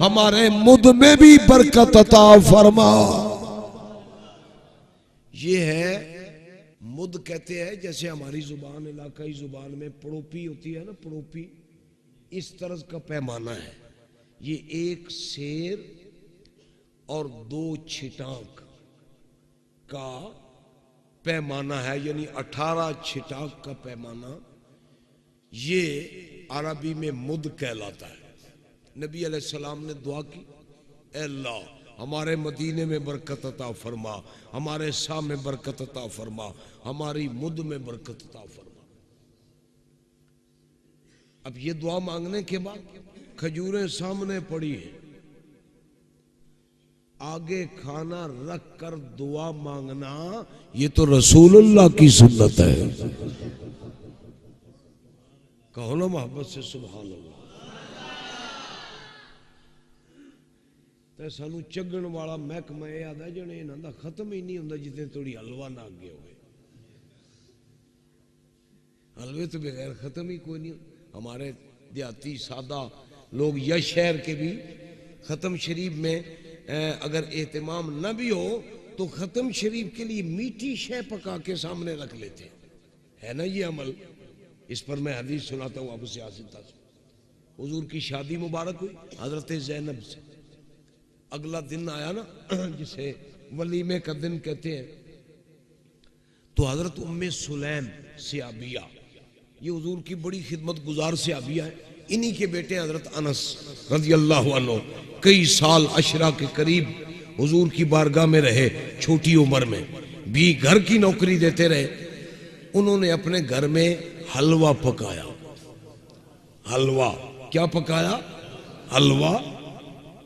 S1: ہمارے مد میں بھی برکت عطا فرما۔ یہ ہے مد، کہتے ہیں جیسے ہماری زبان علاقائی زبان میں پڑوپی ہوتی ہے نا، پڑوپی اس طرح کا پیمانہ ہے۔ یہ 1 سیر اور 2 چھٹانک کا پیمانہ ہے، یعنی 18 چھٹانک کا پیمانہ، یہ عربی میں مد کہلاتا ہے۔ نبی علیہ السلام نے دعا کی اے اللہ ہمارے مدینے میں برکت عطا فرما، ہمارے سا میں برکت عطا فرما، ہماری مد میں برکت عطا فرما۔ اب یہ دعا مانگنے کے بعد کھجوریں سامنے پڑی ہیں، آگے کھانا رکھ کر دعا مانگنا یہ تو رسول اللہ کی سنت ہے۔ کہو نا محبت سے سبحان اللہ۔ تے سانو چگن والا محکمہ یہ آدھا جنے انہاں دا ختم ہی نہیں ہوندا جتنے توڑی حلوہ نہ آگے ہوئے۔ حلوے تو بغیر ختم ہی کوئی نہیں۔ ہمارے دیہاتی سادہ لوگ یا شہر کے بھی ختم شریف میں اگر اہتمام نہ بھی ہو تو ختم شریف کے لیے میٹھی شے پکا کے سامنے رکھ لیتے ہیں، ہے نا یہ عمل؟ اس پر میں حدیث سناتا ہوں آپ سے آسدہ سے۔ حضور کی شادی مبارک ہوئی حضرت زینب سے، اگلا دن آیا نا جسے ولیمے کا دن کہتے ہیں، تو حضرت ام سلیم صحابیہ، یہ حضور کی بڑی خدمت گزار صحابیہ ہے، انہی کے بیٹے حضرت انس رضی اللہ عنہ کئی سال عشرہ کے قریب حضور کی بارگاہ میں رہے، چھوٹی عمر میں بھی گھر کی نوکری دیتے رہے۔ انہوں نے اپنے گھر میں حلوہ پکایا۔ حلوہ کیا پکایا؟ حلوہ۔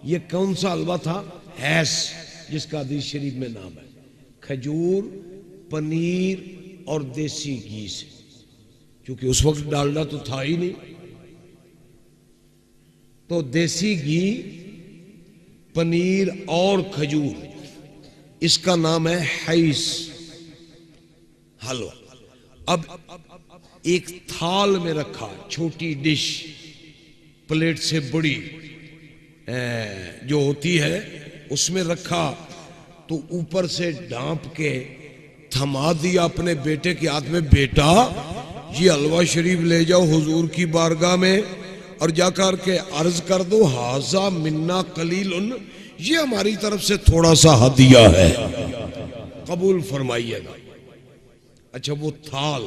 S1: یہ کون سا حلوہ تھا؟ حیث، جس کا حدیث شریف میں نام ہے، کھجور، پنیر اور دیسی گھی سے، کیونکہ اس وقت ڈالڈا تو تھا ہی نہیں، تو دیسی گھی، پنیر اور کھجور، اس کا نام ہے حیث حلوہ۔ اب ایک تھال میں رکھا، چھوٹی ڈش، پلیٹ سے بڑی جو ہوتی ہے اس میں رکھا، تو اوپر سے ڈھانپ کے تھما دیا اپنے بیٹے کے ہاتھ میں، بیٹا یہ حلوہ شریف لے جاؤ حضور کی بارگاہ میں اور جا کر کے عرض کر دو ھذا منا قلیل، یہ ہماری طرف سے تھوڑا سا ہدیہ ہے، قبول فرمائیے گا۔ اچھا وہ تھال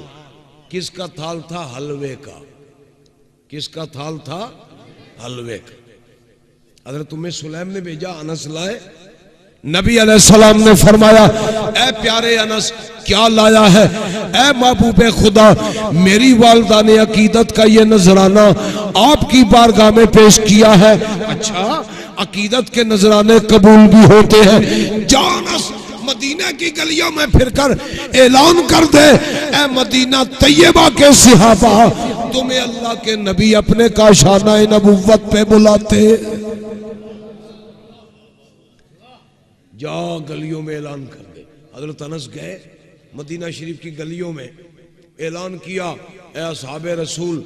S1: کس کا تھال تھا؟ حلوے کا۔ کس کا تھال تھا؟ حلوے کا۔ حضرت ام سلیم نے بھیجا، انس لائے۔ نبی علیہ السلام نے فرمایا اے پیارے انس کیا لایا ہے؟ اے محبوب خدا میری والدہ نے عقیدت کا یہ نذرانہ آپ کی بارگاہ میں پیش کیا ہے۔ اچھا عقیدت کے نذرانے قبول بھی ہوتے ہیں؟ جا انس مدینہ کی گلیوں میں پھر کر اعلان کر دے اے مدینہ طیبہ کے صحابہ تمہیں اللہ کے نبی اپنے کاشانہ نبوت پہ بلاتے۔ جا گلیوں میں اعلان کر دے۔ حضرت انس گئے مدینہ شریف کی گلیوں میں، اعلان کیا اے اصحاب رسول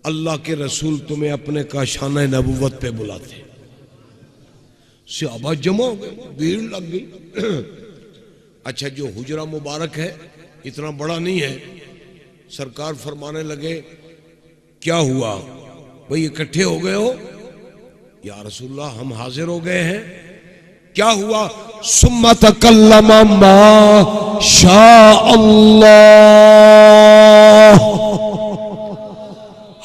S1: اللہ کے رسول تمہیں اپنے کاشانہ نبوت پہ بلاتے۔ صحابہ جمع ہو گئے، بھیڑ لگ گئی۔ اچھا جو حجرہ مبارک ہے اتنا بڑا نہیں ہے، سرکار فرمانے لگے کیا ہوا بھئی اکٹھے ہو گئے ہو؟ یا رسول اللہ ہم حاضر ہو گئے ہیں، کیا ہوا؟ ثم تکلم ما شاء اللہ،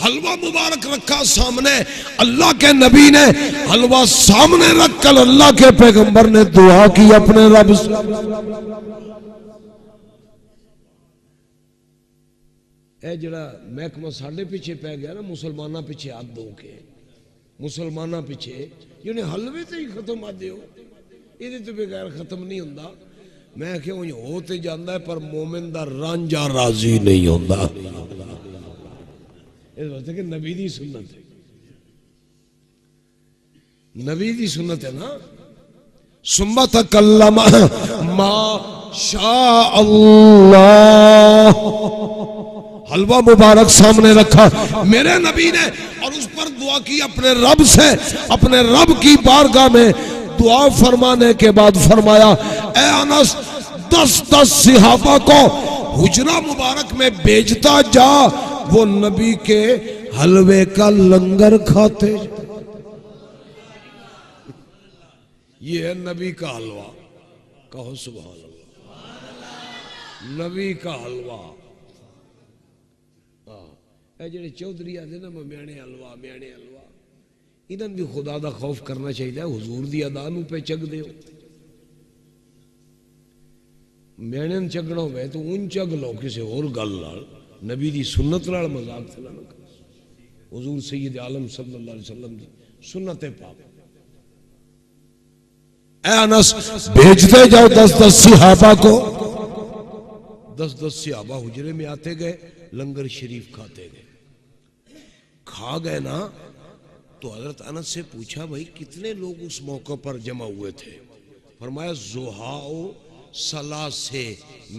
S1: حلوہ مبارک رکھا سامنے، اللہ کے نبی نے حلوہ سامنے رکھ کر اللہ کے پیغمبر نے دعا کی اپنے رب سے۔ اے جڑا محکمہ ساڑھے پیچھے پہ گیا نا، مسلمانہ پیچھے ہاتھ دو کے، مسلمانہ پیچھے جنہیں حلوے تے ہی ختم آدھے ہو، یہ تو بغیر ختم نہیں ہوندہ۔ میں کہ وہ ہوتے جاندہ ہے پر مومن دا رانجا راضی نہیں ہوندہ۔ اس وقت ہے کہ نبی دی سنت ہے، نبی دی سنت ہے نا۔ ثم تکلم ما شاء اللہ، حلوہ مبارک سامنے رکھا میرے نبی نے اور اس پر دعا کی اپنے رب سے، اپنے رب کی بارگاہ میں دعا فرمانے کے بعد فرمایا اے انس 10 صحابہ کو حجرہ مبارک میں بیچتا جا، وہ نبی کے حلوے کا لنگر کھاتے۔ یہ ہے نبی کا حلوہ، کہو سبحان اللہ، نبی کا حلوہ۔ اے جڑے چودھری آتے نا میانے حلوہ میانے حلوہ، انہاں بھی خدا دا خوف کرنا چاہیے، حضور دی ادا نو پہ چگ دیو۔ میانے چگنا ہوئے تو ان چگ لو کسی اور گل لال، نبی دی سنت لال مذاق تھا نہ کر، حضور سید عالم صلی اللہ علیہ وسلم دی سنت پاک۔ اے انس بھیجتے جاؤ 10 صحابہ کو۔ 10 صحابہ حجرے میں آتے گئے، لنگر شریف کھاتے گئے۔ کھا گئے نا تو حضرت انس سے پوچھا بھائی کتنے لوگ اس موقع پر جمع ہوئے تھے؟ فرمایا زہاؤ سلاسے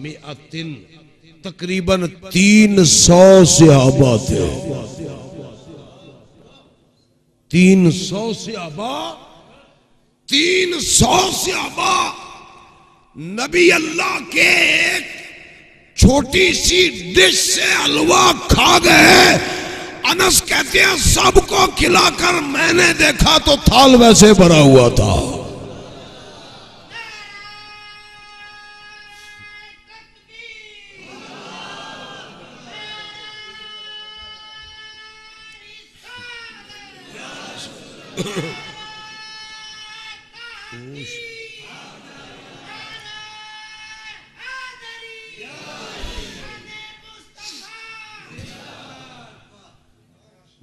S1: مئتن، تقریباً 300 صحابہ تھے۔ 300 صحابہ، 300 صحابہ نبی اللہ کے ایک چھوٹی سی ڈش سے حلوہ کھا گئے۔ انس کہتے ہیں سب کو کھلا کر میں نے دیکھا تو تھال ویسے بھرا ہوا تھا۔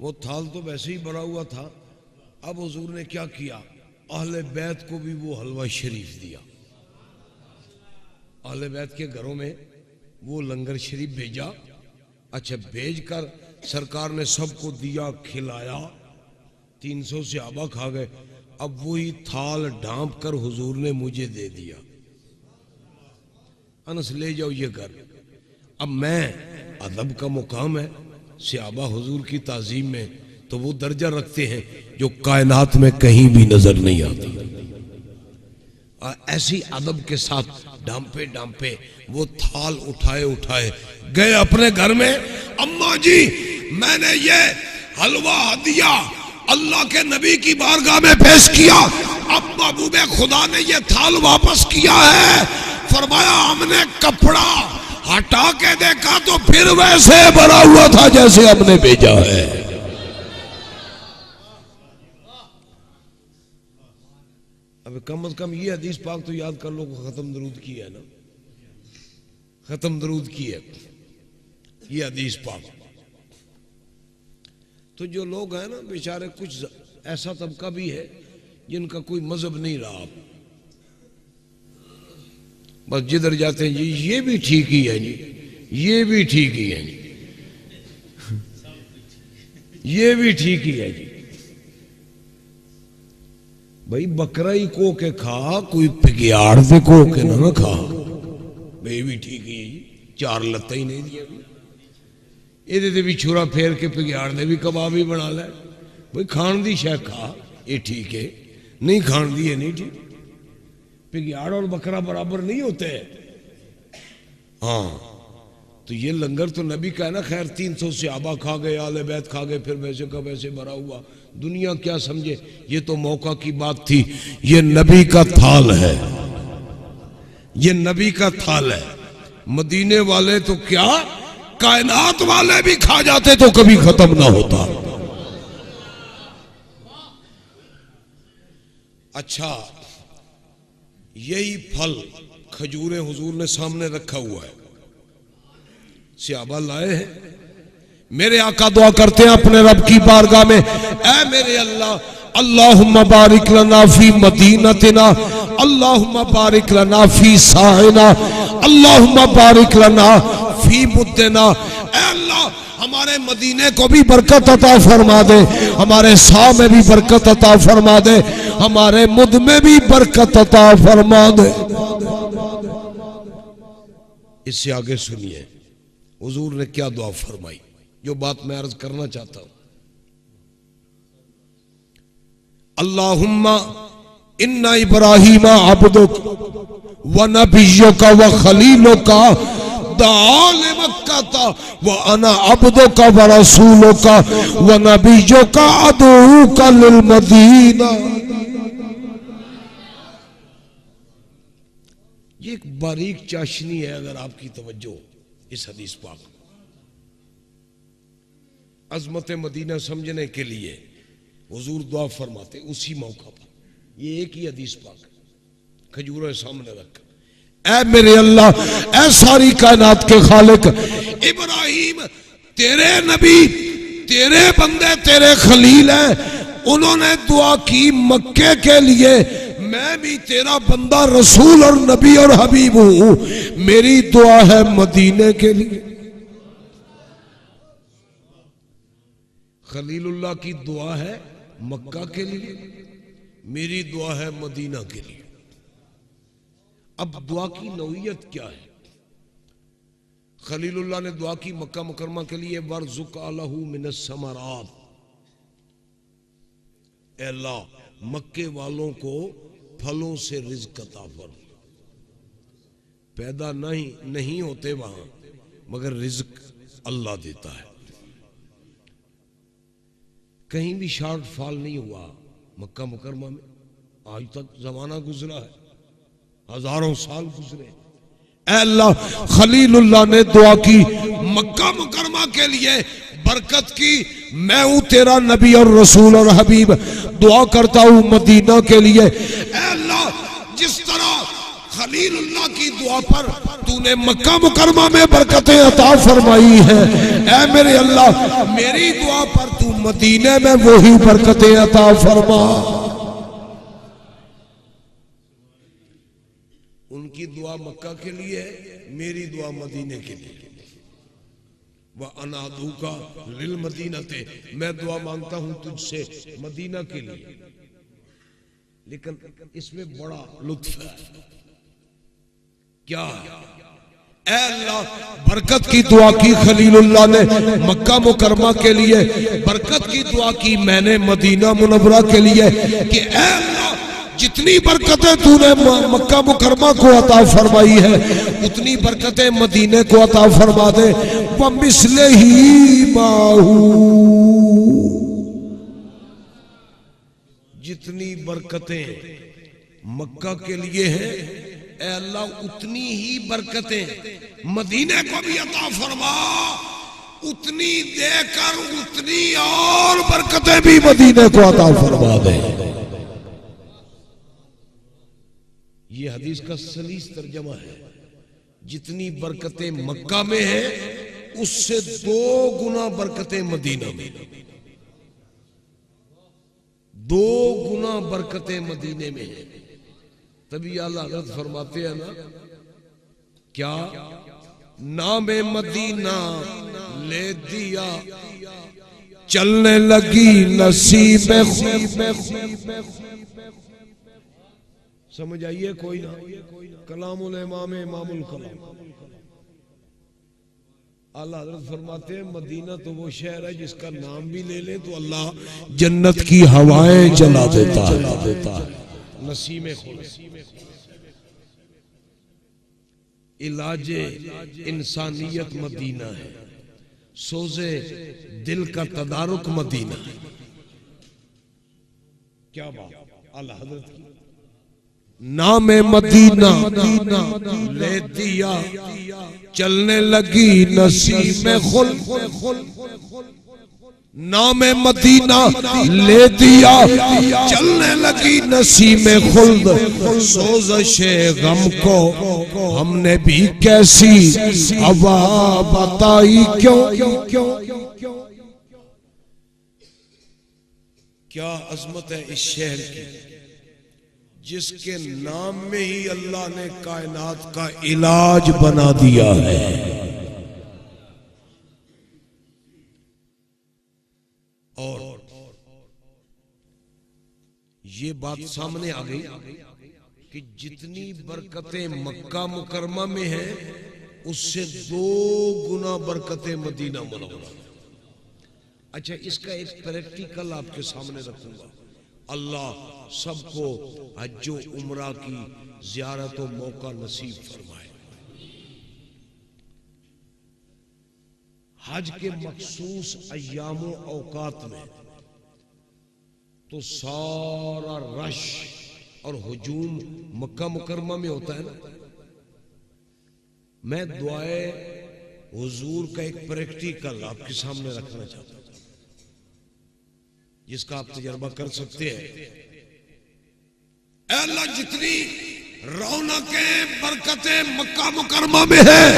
S1: وہ تھال تو ویسے ہی بھرا ہوا تھا۔ اب حضور نے کیا کیا؟ اہل بیت کو بھی وہ حلوہ شریف دیا۔ اہل بیت کے گھروں میں وہ لنگر شریف بھیجا۔ اچھا بھیج کر سرکار نے سب کو دیا، کھلایا، 300 صحابہ کھا گئے۔ اب وہی تھال ڈھانپ کر حضور نے مجھے دے دیا، انس لے جاؤ یہ گھر۔ اب میں ادب کا مقام ہے، صحابہ حضور کی تعظیم میں تو وہ درجہ رکھتے ہیں جو کائنات میں کہیں بھی نظر نہیں آتا۔ ایسی ادب کے ساتھ ڈھانپے ڈھانپے وہ تھال اٹھائے اٹھائے گئے اپنے گھر میں۔ اماں جی میں نے یہ حلوہ ہدیہ اللہ کے نبی کی بارگاہ میں پیش کیا، اب محبوب خدا نے یہ تھال واپس کیا ہے۔ فرمایا ہم نے کپڑا ہٹا کے دیکھا تو پھر ویسے بھرا ہوا تھا جیسے ہم نے بھیجا ہے۔ اب کم از کم یہ حدیث پاک تو یاد کر لو، ختم درود کی ہے نا، ختم درود کی ہے یہ حدیث پاک۔ تو جو لوگ ہیں نا بیچارے، کچھ ایسا طبقہ بھی ہے جن کا کوئی مذہب نہیں رہا، بس جدھر جاتے ہیں جی یہ بھی ٹھیک ہی ہے جی، یہ بھی ٹھیک ہی ہے جی، یہ بھی ٹھیک ہی ہے جی۔ بھائی بکرا ہی کو کے کھا، کوئی پگیاڑ دے کو کے نہ کھا، بھائی بھی ٹھیک ہی ہے جی، 4 لتا ہی نہیں دیا، یہ بھی چھرا پھیر کے پگیاڑ دے بھی کباب ہی بنا لے۔ بھائی کھان دی شے کھا، یہ ٹھیک ہے، نہیں کھان دی ہے نہیں ٹھیک۔ پگیاڑ اور بکرا برابر نہیں ہوتے۔ ہاں تو یہ لنگر تو نبی کا ہے نا، خیر 300 صحابہ کھا گئے، آل بیت کھا گئے، پھر ویسے کا ویسے بھرا ہوا، دنیا کیا سمجھے، یہ تو موقع کی بات تھی۔ یہ نبی کا تھال ہے، یہ نبی کا تھال ہے۔ مدینے والے تو کیا، کائنات والے بھی کھا جاتے تو کبھی ختم نہ ہوتا۔ اچھا، یہی پھل کھجوریں حضور نے سامنے رکھا ہوا ہے، صحابہ لائے ہیں۔ میرے آقا دعا کرتے ہیں اپنے رب کی بارگاہ میں، اے میرے اللہ، اللہم بارک لنا فی مدینتنا، اللہم بارک لنا فی ساعنا، اللہم بارک لنا فی مدنا۔ اے اللہ ہمارے مدینے کو بھی برکت عطا فرما دے، ہمارے سا میں بھی برکت عطا فرما دے، ہمارے مد میں بھی برکت عطا فرما دے۔ اس سے آگے سنیے حضور نے کیا دعا فرمائی، جو بات میں عرض کرنا چاہتا ہوں۔ اللہم ان ابراہیم عبدک و نبیک و خلیلک دعا لمکہ وانا عبدک و رسولک و نبیک ادعوک للمدینہ۔ یہ ایک باریک چاشنی ہے، اگر آپ کی توجہ اس حدیث پاک، عظمت مدینہ سمجھنے کے لیے حضور دعا فرماتے اسی موقع پر۔ یہ ایک ہی حدیث پاک کھجوریں سامنے رکھ، اے میرے اللہ، اے ساری کائنات کے خالق، ابراہیم تیرے نبی، تیرے بندے، تیرے خلیل ہیں، انہوں نے دعا کی مکے کے لیے، میں بھی تیرا بندہ رسول اور نبی اور حبیب ہوں، میری دعا ہے مدینے کے لیے۔ خلیل اللہ کی دعا ہے مکہ کے لیے، میری دعا ہے مدینہ کے لیے۔ اب دعا کی نوعیت کیا ہے؟ خلیل اللہ نے دعا کی مکہ مکرمہ کے لیے، وَارْزُقْ أَهْلَهُ مِنَ الثَّمَرَاتِ، اے اللہ مکے والوں کو پھلوں سے رزق عطا فرما۔ پیدا نہیں ہوتے وہاں، مگر رزق اللہ دیتا ہے۔ کہیں بھی شارٹ فال نہیں ہوا مکہ مکرمہ میں، آج تک زمانہ گزرا ہے، ہزاروں سال گزرے۔ اے اللہ خلیل اللہ نے دعا کی مکہ مکرمہ کے لیے، برکت کی، میں ہوں تیرا نبی اور رسول اور حبیب، دعا کرتا ہوں مدینہ کے لیے۔ اے اللہ جس طرح خلیل اللہ کی دعا پر تو نے مکہ مکرمہ میں برکتیں عطا فرمائی ہیں، اے میرے اللہ میری دعا پر تو مدینے میں وہی برکتیں عطا فرما۔ ان کی دعا مکہ کے لیے ہے، میری دعا مدینے کے لیے۔ وَأَنَا أَدْعُوكَ لِلْمَدِينَةِ، میں دعا مانگتا ہوں تجھ سے مدینہ کے لیے۔ لیکن اس میں بڑا لطف ہے، کیا؟ اے اللہ برکت کی دعا کی خلیل اللہ نے مکہ مکرمہ کے لیے، برکت کی دعا کی میں نے مدینہ منورہ کے لیے کہ اے اللہ جتنی برکتیں تو نے مکہ مکرمہ کو عطا فرمائی ہے اتنی برکتیں مدینے کو عطا فرما دے۔ وَمِثْلِهِ مَعَهُ، جتنی برکتیں مکہ کے لیے ہیں اے اللہ اتنی ہی برکتیں مدینے کو بھی عطا فرما، اتنی دے کر اتنی اور برکتیں بھی مدینے کو عطا فرما دے۔ یہ حدیث کا سلیس ترجمہ ہے، جتنی برکتیں مکہ میں ہیں اس سے 2 گنا برکتیں مدینہ میں، 2 گنا برکتیں مدینے میں ہیں۔ تبھی اعلیٰ حضرت فرماتے ہیں نا، کیا نام مدینہ لے دیا چلنے لگی نصیب خود۔ سمجھ آئیے کوئی نہ؟ کلام الامام امام الکلام۔ اعلیٰ حضرت فرماتے ہیں مدینہ تو وہ شہر ہے جس کا نام بھی لے لے تو اللہ جنت کی ہوائیں چلا دیتا ہے، نسیم خود۔ علاج انسانیت مدینہ ہے، سوزے دل کا تدارک مدینہ ہے۔ کیا بات اعلی حضرت کی نام مدینہ لے دیا، چلنے لگی نسیم خلد۔ نام مدینہ لے دیا، چلنے لگی نسیم خلد۔ سوزش غم کو ہم نے بھی کیسی ہوا بتائی، کیوں کیا عظمت ہے اس شہر کی، جس کے نام میں ہی اللہ نے کائنات کا علاج بنا دیا ہے۔ اور یہ بات سامنے آ گئی کہ جتنی برکتیں مکہ مکرمہ میں ہیں اس سے 2 گنا برکتیں مدینہ منورہ۔ اچھا، اس کا ایک پریکٹیکل آپ کے سامنے رکھوں گا۔ اللہ سب کو حج و عمرہ کی زیارت و موقع نصیب فرمائے۔ حج کے مخصوص ایام و اوقات میں تو سارا رش اور ہجوم مکہ مکرمہ میں ہوتا ہے نا۔ میں دعائے حضور کا ایک پریکٹیکل آپ کے سامنے رکھنا چاہتا ہوں، جس کا آپ تجربہ کر سکتے ہیں۔ اے اللہ، جتنی رونقیں برکتیں مکہ مکرمہ میں ہیں،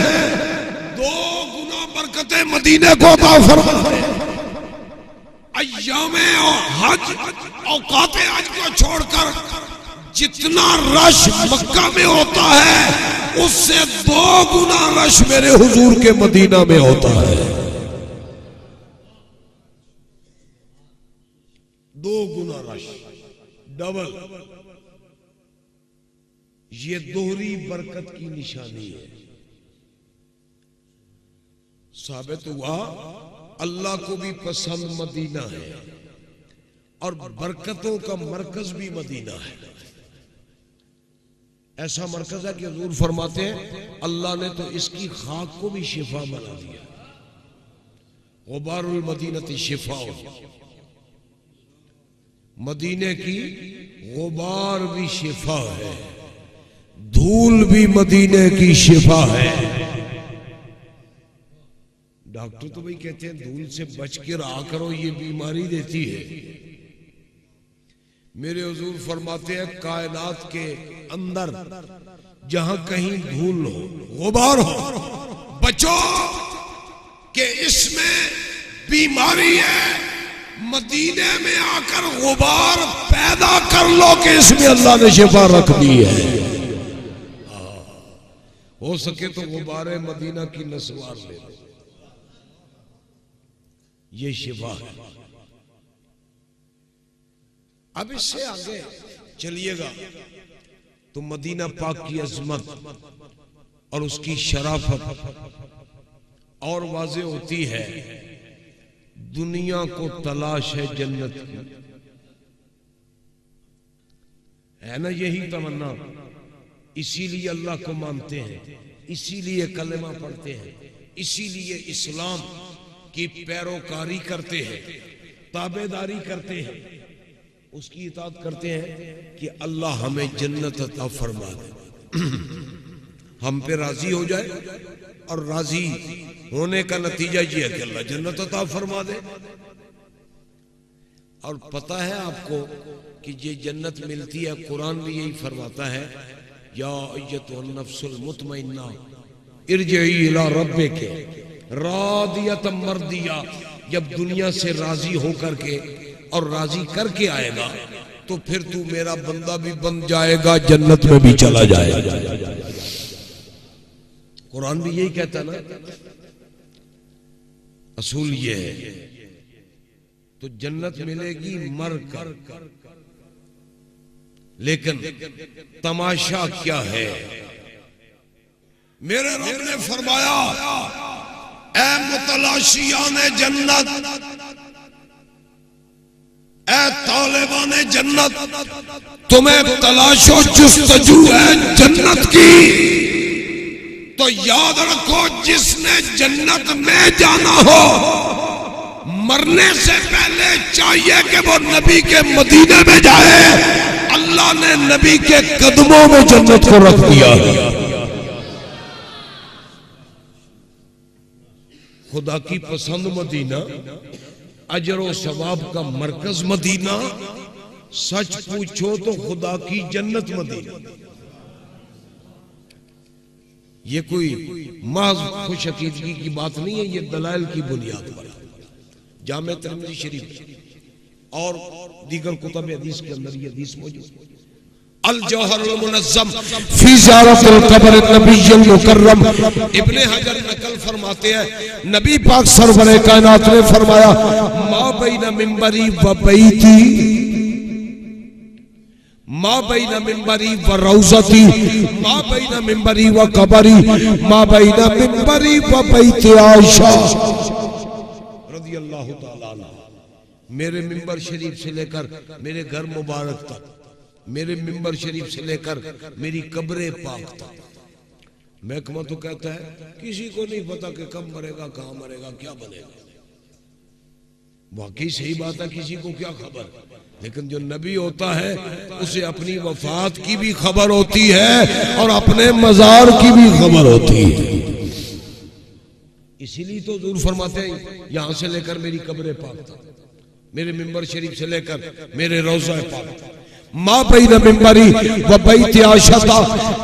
S1: 2 گنا برکتیں مدینے کو عطا فرما۔ ایام حج، اوقات حج کو چھوڑ کر جتنا رش مکہ میں ہوتا ہے اس سے 2 گنا رش میرے حضور کے مدینہ میں ہوتا ہے۔ 2 گنا رش، ڈبل۔ یہ دوہری برکت کی نشانی ہے۔ ثابت ہوا اللہ کو بھی پسند مدینہ ہے اور برکتوں کا مرکز بھی مدینہ ہے۔ ایسا مرکز ہے کہ حضور فرماتے ہیں اللہ نے تو اس کی خاک کو بھی شفا بنا دیا۔ غبار المدینہ شفا، مدینے کی غبار بھی شفا ہے، دھول بھی مدینے کی شفا ہے۔ ڈاکٹر تو بھائی کہتے ہیں دھول سے بچ کے رہا کرو، یہ بیماری دیتی ہے۔ میرے حضور فرماتے ہیں کائنات کے اندر جہاں کہیں دھول ہو، غبار ہو، بچو کہ اس میں بیماری ہے۔ مدینے میں آ کر غبار پیدا کر لو کہ اس میں اللہ نے شفا رکھ دی ہے۔ ہو سکے تو غبار مدینہ کی نسوار لے لو، یہ شفا ہے۔ اب اس سے آگے چلیے گا تو مدینہ پاک کی عظمت اور اس کی شرافت اور واضح ہوتی ہے۔ دنیا کو تلاش ہے جنت کی، ہے نا یہی تمنا؟ اسی لیے اللہ کو مانتے ہیں، اسی لیے کلمہ پڑھتے ہیں، اسی لیے اسلام کی پیروکاری کرتے ہیں، تابعداری کرتے ہیں، اس کی اطاعت کرتے ہیں کہ اللہ ہمیں جنت عطا فرما دے، ہم پہ راضی ہو جائے۔ اور راضی ہونے کا نتیجہ یہ ہے کہ اللہ جنت عطا فرما دے۔ اور پتہ ہے آپ کو کہ یہ جنت ملتی ہے، قرآن بھی یہی فرماتا ہے، یا ایتھا النفس المطمئنہ ارجعی الی ربک راضیۃ مرضیہ۔ جب دنیا سے راضی ہو کر کے اور راضی کر کے آئے گا تو پھر تو میرا بندہ بھی بن جائے گا، جنت میں بھی چلا جائے گا۔ قرآن بھی یہی کہتا ہے نا، اصول یہ ہے۔ تو جنت ملے گی مر کر، لیکن تماشا کیا ہے؟ میرے رب نے فرمایا اے متلاشیان جنت، اے طالبان جنت، تمہیں تلاش و جستجو ہے جنت کی، تو یاد رکھو جس نے جنت میں جانا ہو مرنے سے پہلے چاہیے کہ وہ نبی کے مدینے میں جائے. اللہ نے نبی کے قدموں میں جنت کو رکھ دیا. خدا کی پسند مدینہ، اجر و ثواب کا مرکز مدینہ، سچ پوچھو تو خدا کی جنت مدینہ. یہ کوئی محض خوش عقیدگی کی بات نہیں ہے، یہ دلائل کی بنیاد پر. جامع ترمذی شریف اور دیگر کتب حدیث کے اندر یہ حدیث موجود ہے. الجوہر المنظم فی زیارت القبر النبی المکرم. ابن حجر نقل فرماتے ہیں نبی پاک سرور کائنات نے فرمایا ما بین منبری و بیتی، ما بین منبری و روضتی، ما بین منبری و قبری، ما بین منبری و بیت عائشہ رضی اللہ تعالیٰ عنہ. میرے منبر شریف سے لے کر میرے گھر مبارک تک، میرے منبر شریف سے لے کر میری قبر پاک تک. محکمہ تو کہتا ہے کسی کو نہیں پتا کہ کب مرے گا، کہاں مرے گا، کیا بنے گا. واقعی صحیح بات ہے، کسی کو کیا خبر. لیکن جو نبی ہوتا ہے اسے اپنی وفات کی بھی خبر ہوتی ہے اور اپنے مزار کی بھی خبر ہوتی ہے. اسی لیے تو حضور فرماتے ہیں یہاں سے لے کر میری قبر پاک تک، میرے منبر شریف سے لے کر میرے روضہ پاک تک، ما بین منبری و بیت عائشہ،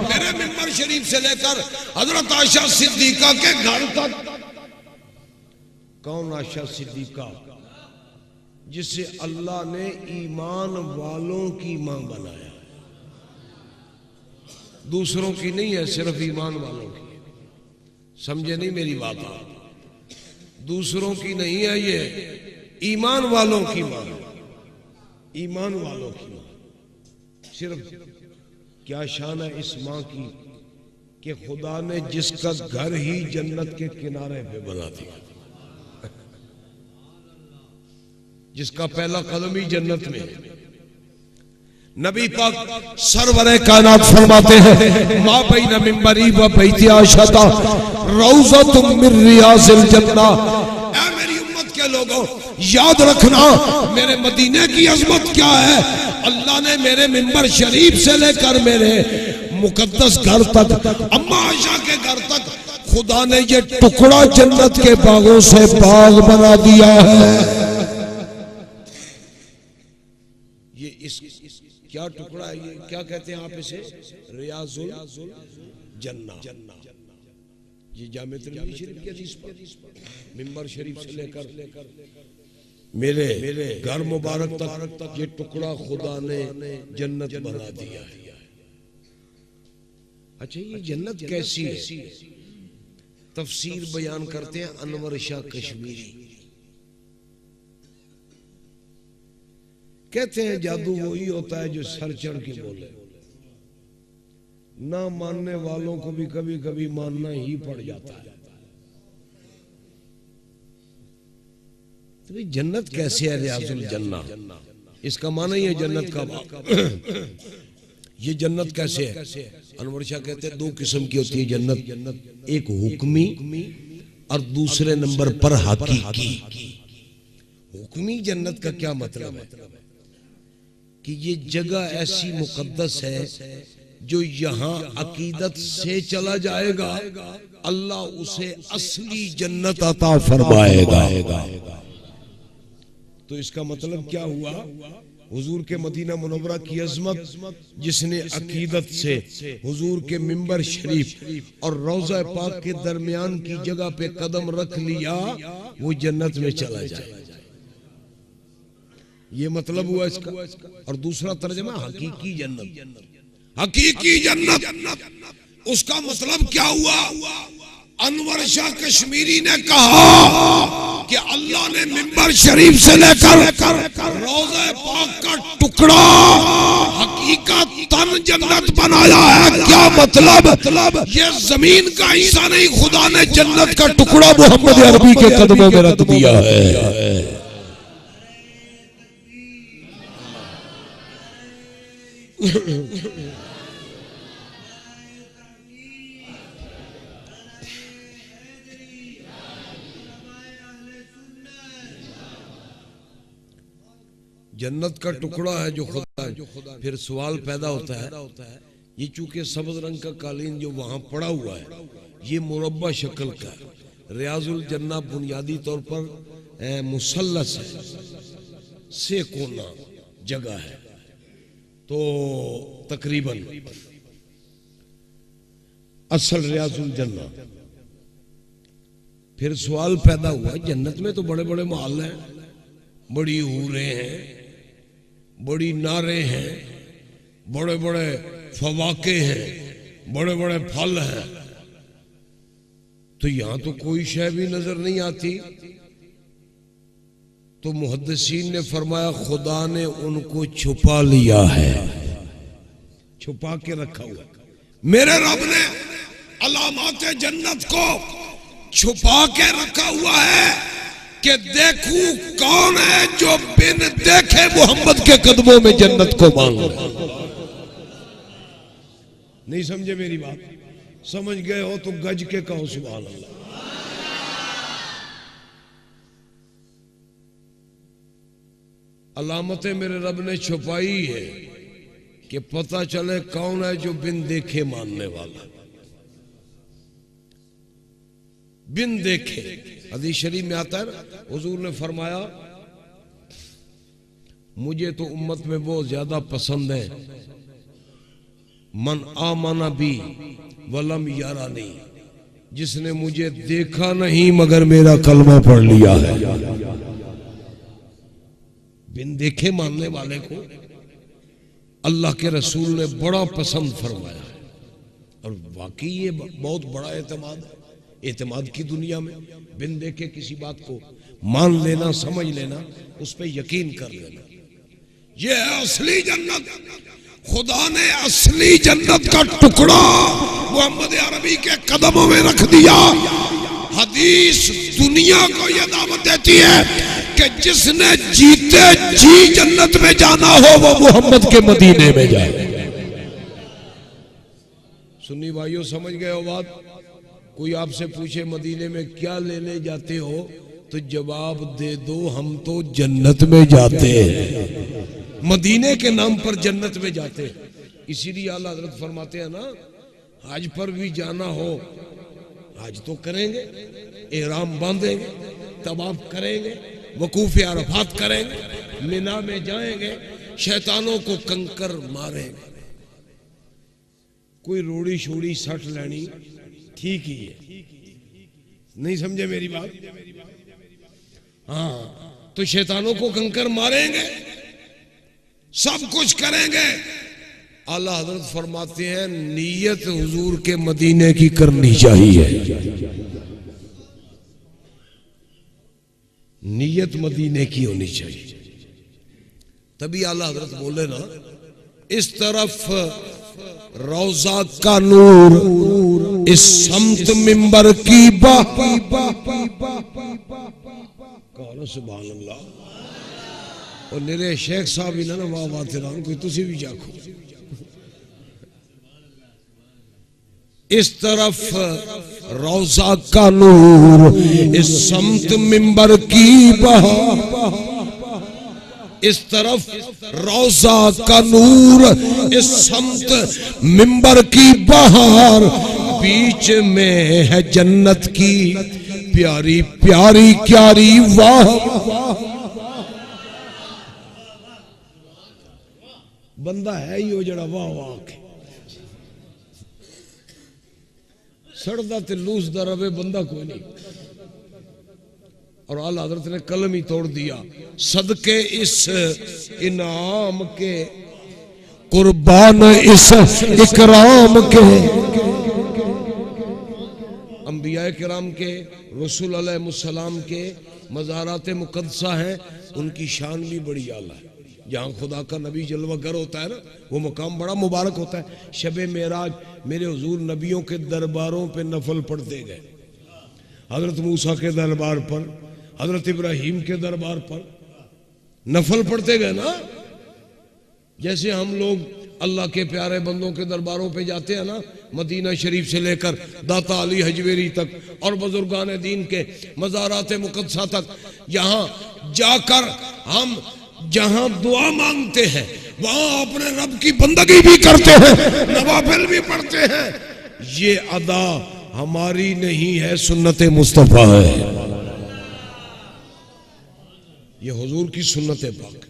S1: میرے منبر شریف سے لے کر حضرت عائشہ صدیقہ کے گھر تک. کون عائشہ صدیقہ؟ جسے اللہ نے ایمان والوں کی ماں بنایا. دوسروں کی نہیں ہے، صرف ایمان والوں کی. سمجھے نہیں میری بات؟ دوسروں کی نہیں ہے، یہ ایمان والوں کی ماں. ایمان والوں کی ماں. صرف کیا شان ہے اس ماں کی کہ خدا نے جس کا گھر ہی جنت کے کنارے پہ بنا دیا، جس کا پہلا قدم ہی جنت میں. نبی پاک سرور کائنات فرماتے ہیں ما بین منبری و بیت عائشہ روضۃ من ریاض الجنہ. اے میری امت کے لوگوں یاد رکھنا میرے مدینے کی عظمت کیا ہے. اللہ نے میرے منبر شریف سے لے کر میرے مقدس گھر تک، اما عائشہ کے گھر تک، خدا نے یہ ٹکڑا جنت کے باغوں سے باغ بنا دیا ہے. یہ اس کیا ٹکڑا ہے، یہ کیا کہتے ہیں آپ اسے؟ ریاض الجنہ. یہ جامع ترمذی شریف کی حدیث پر منبر شریف سے لے کر میرے گھر مبارک تک یہ ٹکڑا خدا نے جنت بنا دیا ہے. اچھا یہ جنت کیسی ہے؟ تفسیر بیان کرتے ہیں انور شاہ کشمیری. کہتے ہیں جادو وہی ہوتا ہے جو سر چڑھ کے بولے. نہ ماننے والوں کو بھی کبھی کبھی ماننا ہی پڑ جاتا ہے. تو جنت کیسے ہے ریاض الجنہ؟ اس کا معنی ہے جنت کا باغ. یہ جنت کیسے ہے؟ انور شاہ کہتے ہیں دو قسم کی ہوتی ہے جنت، ایک حکمی اور دوسرے نمبر پر حقیقی. حکمی جنت کا کیا مطلب ہے؟ کہ یہ جگہ ایسی مقدس ہے جو یہاں عقیدت سے چلا جائے گا اللہ اسے اصلی جنت عطا فرمائے گا. تو اس کا مطلب کیا ہوا؟ حضور کے مدینہ منورہ کی عظمت جس نے عقیدت سے حضور کے منبر شریف اور روضہ پاک کے درمیان کی جگہ پہ قدم رکھ لیا وہ جنت میں چلا جائے. یہ مطلب ہوا اس کا. اور دوسرا ترجمہ حقیقی جنت. حقیقی جنت اس کا مطلب کیا ہوا؟ انور شاہ کشمیری نے کہا کہ اللہ نے منبر شریف سے لے کر روضہ پاک کا ٹکڑا حقیقتاً جنت بنایا ہے. کیا مطلب؟ یہ زمین کا حصہ نہیں، خدا نے جنت کا ٹکڑا محمد عربی کے قدموں میں رکھ دیا ہے. جنت کا ٹکڑا ہے جو خدا ہے. پھر سوال پیدا ہوتا ہے یہ چونکہ سبز رنگ کا قالین جو وہاں پڑا ہوا ہے یہ مربع شکل کا ہے. ریاض الجنہ بنیادی طور پر مثلث ہے, سے کونا جگہ ہے, تو تقریباً اصل ریاض الجنہ. پھر سوال پیدا ہوا جنت میں تو بڑے بڑے محل ہیں, بڑی حوریں ہیں, بڑی ناریں ہیں, بڑے بڑے فواکے ہیں, بڑے بڑے پھل ہیں, تو یہاں تو کوئی شے بھی نظر نہیں آتی. تو محدثین نے فرمایا خدا نے ان کو چھپا لیا ہے, چھپا کے رکھا ہوا. میرے رب نے علامات جنت کو چھپا کے رکھا ہوا ہے کہ دیکھوں کون ہے جو بن دیکھے محمد کے قدموں میں جنت کو مانگ رہا. نہیں سمجھے میری بات؟ سمجھ گئے ہو تو گج کے کہو سبحان اللہ. علامتیں میرے رب نے چھپائی ہے کہ پتہ چلے کون ہے جو بن دیکھے ماننے والا, بن دیکھے. حدیث شریف میں آتا ہے نا, حضور نے فرمایا مجھے تو امت میں وہ زیادہ پسند ہے من آمن بی ولم یرانی, جس نے مجھے دیکھا نہیں مگر میرا کلمہ پڑھ لیا ہے. بن دیکھے ماننے والے کو اللہ کے رسول نے بڑا پسند فرمایا ہے, اور واقعی یہ بہت بڑا اعتماد ہے. اعتماد کی دنیا میں بن دیکھے کسی بات کو مان لینا, سمجھ لینا, اس پہ یقین کر لینا, یہ ہے اصلی جنت. خدا نے اصلی جنت کا ٹکڑا محمد عربی کے قدموں میں رکھ دیا. حدیث دنیا کو یہ دعوت دیتی ہے کہ جس نے جیتے جی جنت میں جانا ہو وہ محمد کے مدینے میں جائے. سنی بھائیوں سمجھ گئے ہو بات؟ کوئی آپ سے پوچھے مدینے میں کیا لینے جاتے ہو تو جواب دے دو ہم تو جنت میں جاتے ہیں, مدینے کے نام پر جنت میں جاتے ہیں. اسی لیے اعلیٰ حضرت فرماتے ہیں نا, حج پر بھی جانا ہو حج تو کریں گے, احرام باندھیں گے, طواف کریں گے, وقوف عرفات کریں گے, منا میں جائیں گے, شیطانوں کو کنکر ماریں گے. کوئی روڑی شوڑی سٹ لینی ٹھیک ہی ہے. نہیں سمجھے میری بات؟ ہاں, تو شیطانوں کو کنکر ماریں گے, سب کچھ کریں گے. اعلیٰ حضرت فرماتے ہیں نیت حضور کے مدینے کی کرنی چاہیے, نیت مدینے کی ہونی چاہیے. تبھی اعلیٰ حضرت بولے نا اس طرف روضہ کا نور اس سمت منبر کی کہو سبحان اللہ. اور میرے شیخ صاحب ہی نا واہ واہ تیران کوئی تسی بھی جاکھو. اس طرف روضہ کا نور اس سمت منبر کی بہار, اس طرف روضہ کا نور اس سمت منبر کی بہار, بیچ میں ہے جنت کی پیاری پیاری کیاری واہ. بندہ ہے ہی وہ جڑا واہ واہ کے سڑدا تے لوس دا رہے, بندہ کوئی نہیں. اور اعلیٰ حضرت نے قلم ہی توڑ دیا صدقے اس انعام کے قربان اس اکرام کے. انبیاء کرام کے, رسول علیہ السلام کے مزارات مقدسہ ہیں, ان کی شان بھی بڑی اعلیٰ ہے. جہاں خدا کا نبی جلوہ گر ہوتا ہے نا وہ مقام بڑا مبارک ہوتا ہے. شب معراج میرے حضور نبیوں کے درباروں پہ نفل پڑھتے گئے, حضرت موسیٰ کے دربار پر, حضرت ابراہیم کے دربار پر نفل پڑھتے گئے نا. جیسے ہم لوگ اللہ کے پیارے بندوں کے درباروں پہ جاتے ہیں نا, مدینہ شریف سے لے کر داتا علی حجویری تک اور بزرگان دین کے مزارات مقدسہ تک, یہاں جا کر ہم جہاں دعا مانگتے ہیں وہاں اپنے رب کی بندگی بھی کرتے ہیں، نوافل بھی پڑھتے ہیں۔ یہ ادا ہماری نہیں ہے، سنت مصطفیٰ ہے، یہ حضور کی سنت پاک۔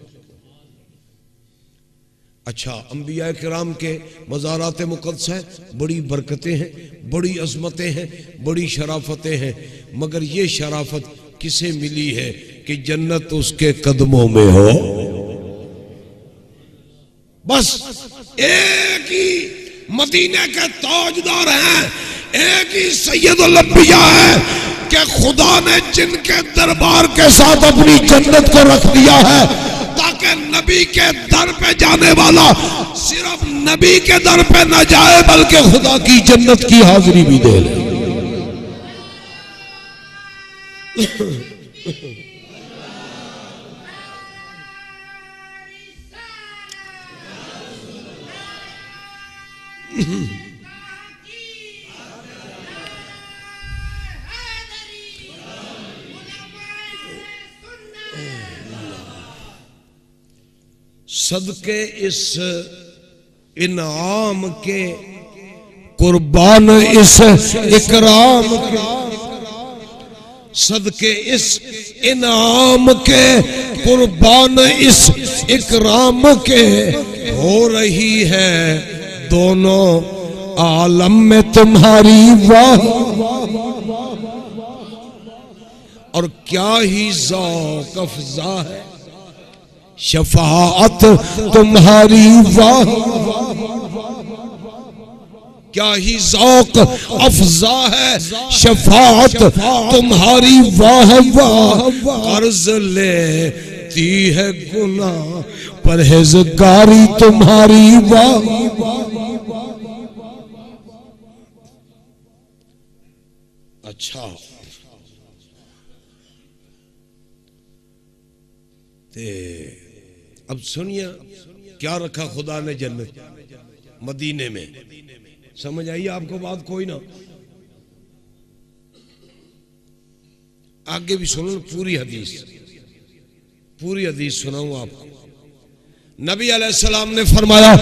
S1: اچھا، انبیاء کرام کے مزارات مقدسہ بڑی برکتیں ہیں، بڑی عظمتیں ہیں، بڑی شرافتیں ہیں، مگر یہ شرافت کسے ملی ہے کہ جنت اس کے قدموں میں ہو؟ بس ایک ہی مدینے کے تاجدار ہیں، ایک ہی سید الانبیاء ہے کہ خدا نے جن کے دربار کے ساتھ اپنی جنت کو رکھ دیا ہے تاکہ نبی کے در پہ جانے والا صرف نبی کے در پہ نہ جائے بلکہ خدا کی جنت کی حاضری بھی دے لے۔ صدقے اس انعام کے قربان اس اکرام کے، صدقے اس انعام کے قربان اس اکرام کے، ہو رہی ہے دونوں عالم میں تمہاری واہ، اور کیا ہی ذوق افزا ہے شفاعت تمہاری واہ، کیا ہی ذوق افزا ہے شفاعت تمہاری واہ واہ، قرض لیتی ہے گناہ پرہیزگاری تمہاری واہ۔ اچھا، اب سنیا کیا رکھا خدا نے جنت مدینے میں، سمجھ آئیے آپ کو بات کوئی نہ؟ آگے بھی سنو پوری حدیث سناؤں آپ کو۔ نبی علیہ السلام نے فرمایا،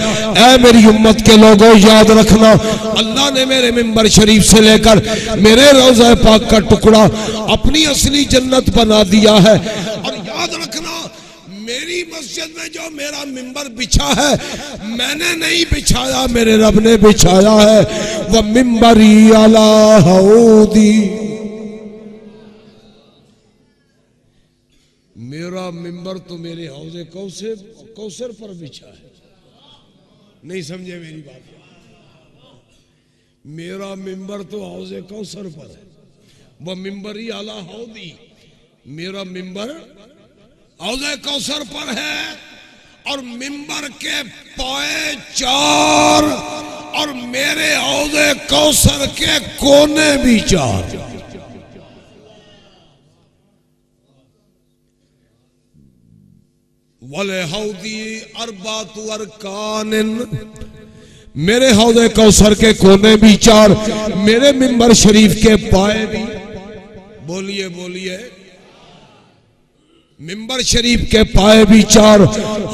S1: اے میری امت کے لوگوں یاد رکھنا، اللہ نے میرے منبر شریف سے لے کر میرے روضہ پاک کا ٹکڑا اپنی اصلی جنت بنا دیا ہے، اور یاد رکھنا میری مسجد میں جو میرا منبر بچھا ہے میں نے نہیں بچھایا، میرے رب نے بچھایا ہے، وہ منبری علی حوضی، میرا منبر تو میرے حوض کوثر پر بچھا ہے۔ نہیں سمجھے میری بات؟ میرا منبر تو حوض کوثر پر ہے، وہ منبری اعلی حوضی، میرا منبر حوض کوثر پر ہے، اور منبر کے پائے 4 اور میرے حوض کوثر کے کونے بھی 4۔ وَلِحَوْضِي أَرْبَعَةُ أَرْكَانٍ، میرے حوض کوثر کے کونے بھی 4، میرے منبر شریف کے پائے بھی، بولیے منبر شریف کے پائے بھی 4،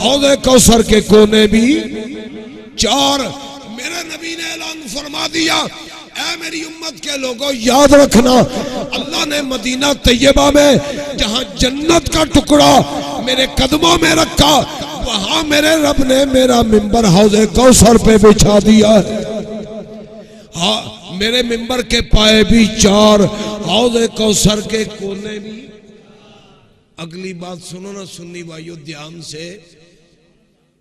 S1: حوض کوثر کے کونے بھی 4۔ میرے نبی نے اعلان فرما دیا، اے میری امت کے لوگوں یاد رکھنا، اللہ نے مدینہ طیبہ میں جہاں جنت کا ٹکڑا میرے قدموں میں رکھا، وہاں میرے رب نے میرا منبر حوض کوثر پہ بچھا دیا ہے۔ ہاں، میرے منبر کے پائے بھی 4، حوض کوثر کے کونے بھی۔ اگلی بات سنو نا سنی بھائیو دھیان سے،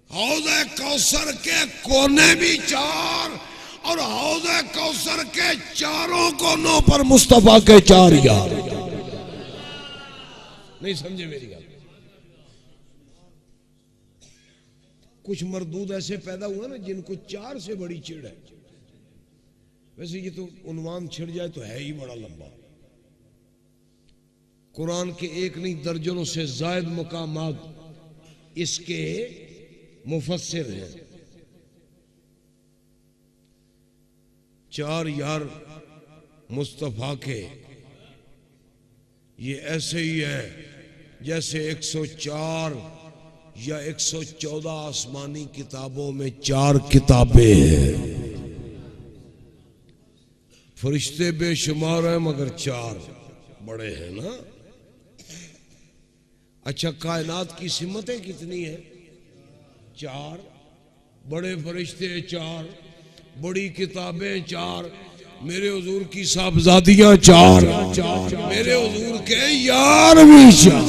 S1: حوض کوثر کے کونے بھی 4 اور حوض کوثر کے 4 کونوں پر مصطفیٰ کے 4 یار۔ نہیں سمجھے میری بات؟ کچھ مردود ایسے پیدا ہوا نا جن کو 4 سے بڑی چڑ ہے، ویسے یہ تو عنوان چھڑ جائے تو ہے ہی بڑا لمبا۔ قرآن کے ایک نہیں درجنوں سے زائد مقامات اس کے مفسر ہیں۔ 4 یار مصطفیٰ کے، یہ ایسے ہی ہے جیسے 104 یا 114 آسمانی کتابوں میں 4 کتابیں ہیں؟ فرشتے بے شمار ہیں مگر 4 بڑے ہیں نا. اچھا کائنات کی سمتیں کتنی ہیں؟ 4. بڑے فرشتے 4، بڑی کتابیں 4، میرے حضور کی صاحبزادیاں 4، میرے حضور کے یار بھی 4.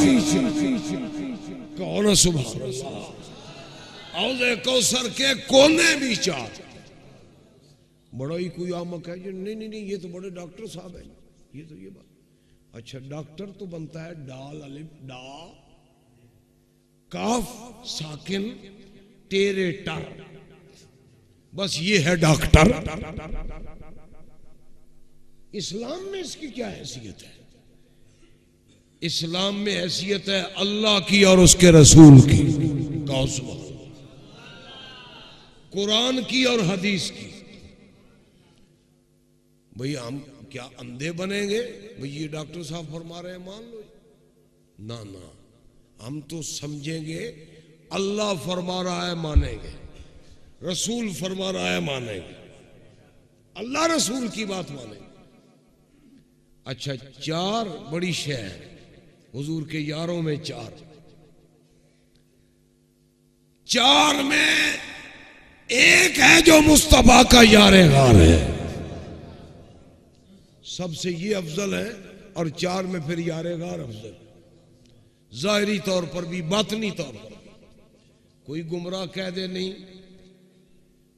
S1: کون ہے سبحان اللہ؟ حوض کوثر کے کونے بھی 4. بڑا ہی کوئی آمک ہے نہیں یہ تو بڑے ڈاکٹر صاحب ہیں. یہ تو یہ بات. اچھا ڈاکٹر تو بنتا ہے ڈال الف ڈا کاف ساکن ٹیرے ٹر، بس یہ ہے ڈاکٹر. اسلام میں اس کی کیا حیثیت ہے؟ اسلام میں حیثیت ہے اللہ کی اور اس کے رسول کی، قرآن کی اور حدیث کی. بھئی ہم کیا اندھے بنیں گے؟ بھئی یہ ڈاکٹر صاحب فرما رہے ہیں مان لو؟ نہ ہم تو سمجھیں گے اللہ فرما رہا ہے مانیں گے، رسول فرما رہا ہے مانیں گے، اللہ رسول کی بات مانیں گے. اچھا 4 بڑی شے ہے، حضور کے یاروں میں 4 میں ایک ہے جو مصطفیٰ کا یار غار ہے، سب سے یہ افضل ہے، اور 4 میں پھر یار غار افضل. ظاہری طور پر بھی باطنی طور پر کوئی گمراہ کہہ دے نہیں،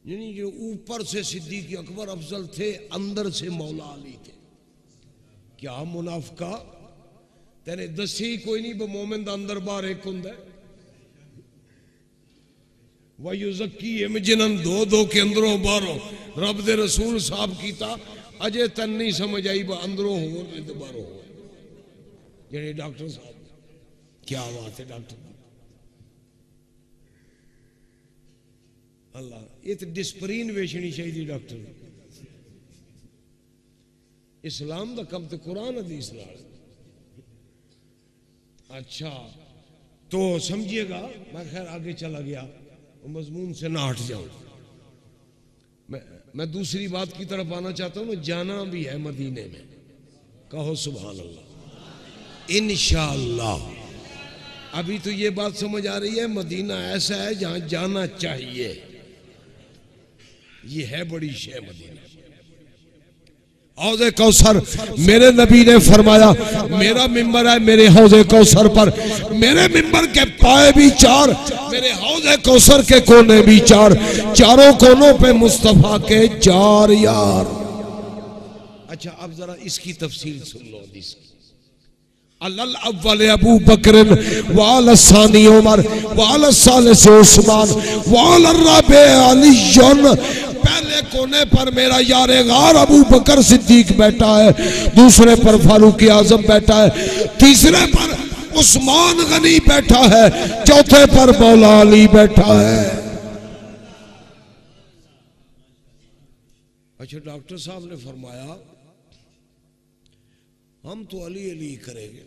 S1: یعنی جو اوپر سے صدیق اکبر افضل تھے، اندر سے مولا علی تھے. کیا منافقہ تینے دسی کوئی نہیں بہ مومن دا اندر باہر ایک ہوندا ہے. وَيُزَكِّيهِمْ جنن دو کے اندروں باہروں رب دے رسول صاحب کیتا، اجے تن نہیں سمجھ آئی بہ اندروں ہو تے باہروں ہو. یعنی ڈاکٹر صاحب کیا بات ہے ڈاکٹر اللہ، یہ تو ڈسپرین ویچنی چاہیے ڈاکٹر. اسلام دا کم تے قرآن حدیث نال. اچھا تو سمجھیے گا، میں خیر آگے چلا گیا، مضمون سے نہ ہٹ جاؤں. میں دوسری بات کی طرف آنا چاہتا ہوں. جانا بھی ہے مدینے میں، کہو سبحان اللہ انشاءاللہ. ابھی تو یہ بات سمجھ آ رہی ہے مدینہ ایسا ہے جہاں جانا چاہیے. یہ ہے بڑی شے مدینہ. حوض کوثر میرے نبی نے فرمایا میرا ممبر ہے میرے حوض کوثر پر، میرے ممبر کے پائے بھی 4، میرے حوض کوثر کے کونے بھی 4، چاروں کونوں پہ مصطفیٰ کے 4 یار. اچھا اب ذرا اس کی تفصیل سن لو حدیث کی. الاول ابو بکر وعلی الثانی عمر وعلی الثالث عثمان وعلی الرابع علی. پہلے کونے پر میرا یار غار ابو بکر صدیق بیٹھا ہے، دوسرے پر فاروق اعظم بیٹھا ہے، تیسرے پر عثمان غنی بیٹھا ہے، چوتھے پر مولا علی بیٹھا ہے. اچھا ڈاکٹر صاحب نے فرمایا ہم تو علی علی کریں گے.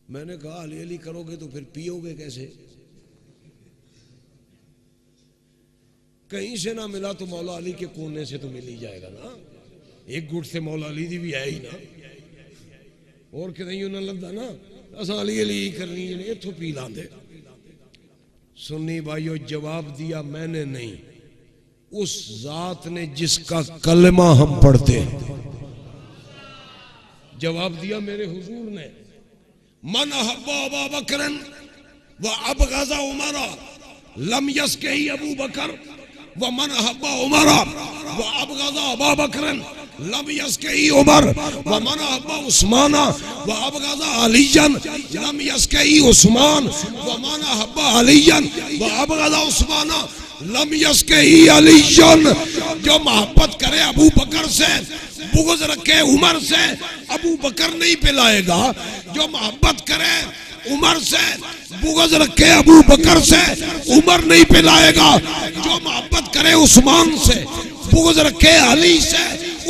S1: میں نے کہا علی علی کرو گے تو پھر پیو گے کیسے؟ کہیں سے نہ ملا تو مولا علی کے کونے سے تو مل ہی جائے گا نا. ایک گھٹ سے مولا علی دی بھی ہے ہی نا، اور کہ نہیں انہوں نے لگتا نا اساں علی علی کرنی ہے اتھو پی لاندے. سنی بھائیو جواب دیا میں نے نہیں، اس ذات نے جس کا کلمہ ہم پڑھتے ہیں. جواب دیا میرے حضور نے. من احب ابا بکر و ابغض عمر لم یسکہی ابو بکر ومن احب عمر و ابغض ابا بکر لم یسکہی عمر ومن احب عثمان و ابغض علی لم یسکہی عثمان ومن احب علی و ابغض عثمان لم یسکہی علی. جو محبت کرے ابو بکر سے بغض رکھے عمر سے ابو بکر نہیں پلائے گا، جو محبت کرے عمر سے بغض رکھے ابو بکر سے عمر نہیں پلائے گا، جو محبت کرے عثمان سے بغض رکھے علی سے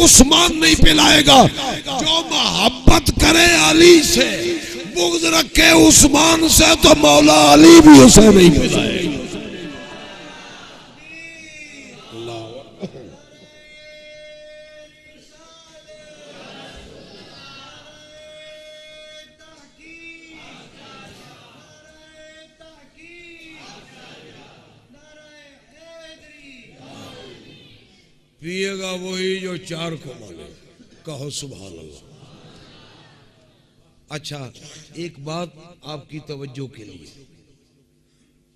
S1: عثمان نہیں پلائے گا، جو محبت کرے علی سے بغض رکھے عثمان سے تو مولا علی بھی اسے نہیں ملائے. پیے گا وہی جو چار کو مانے. کہو سبحان اللہ. اچھا ایک بات آپ کی توجہ کے لیے,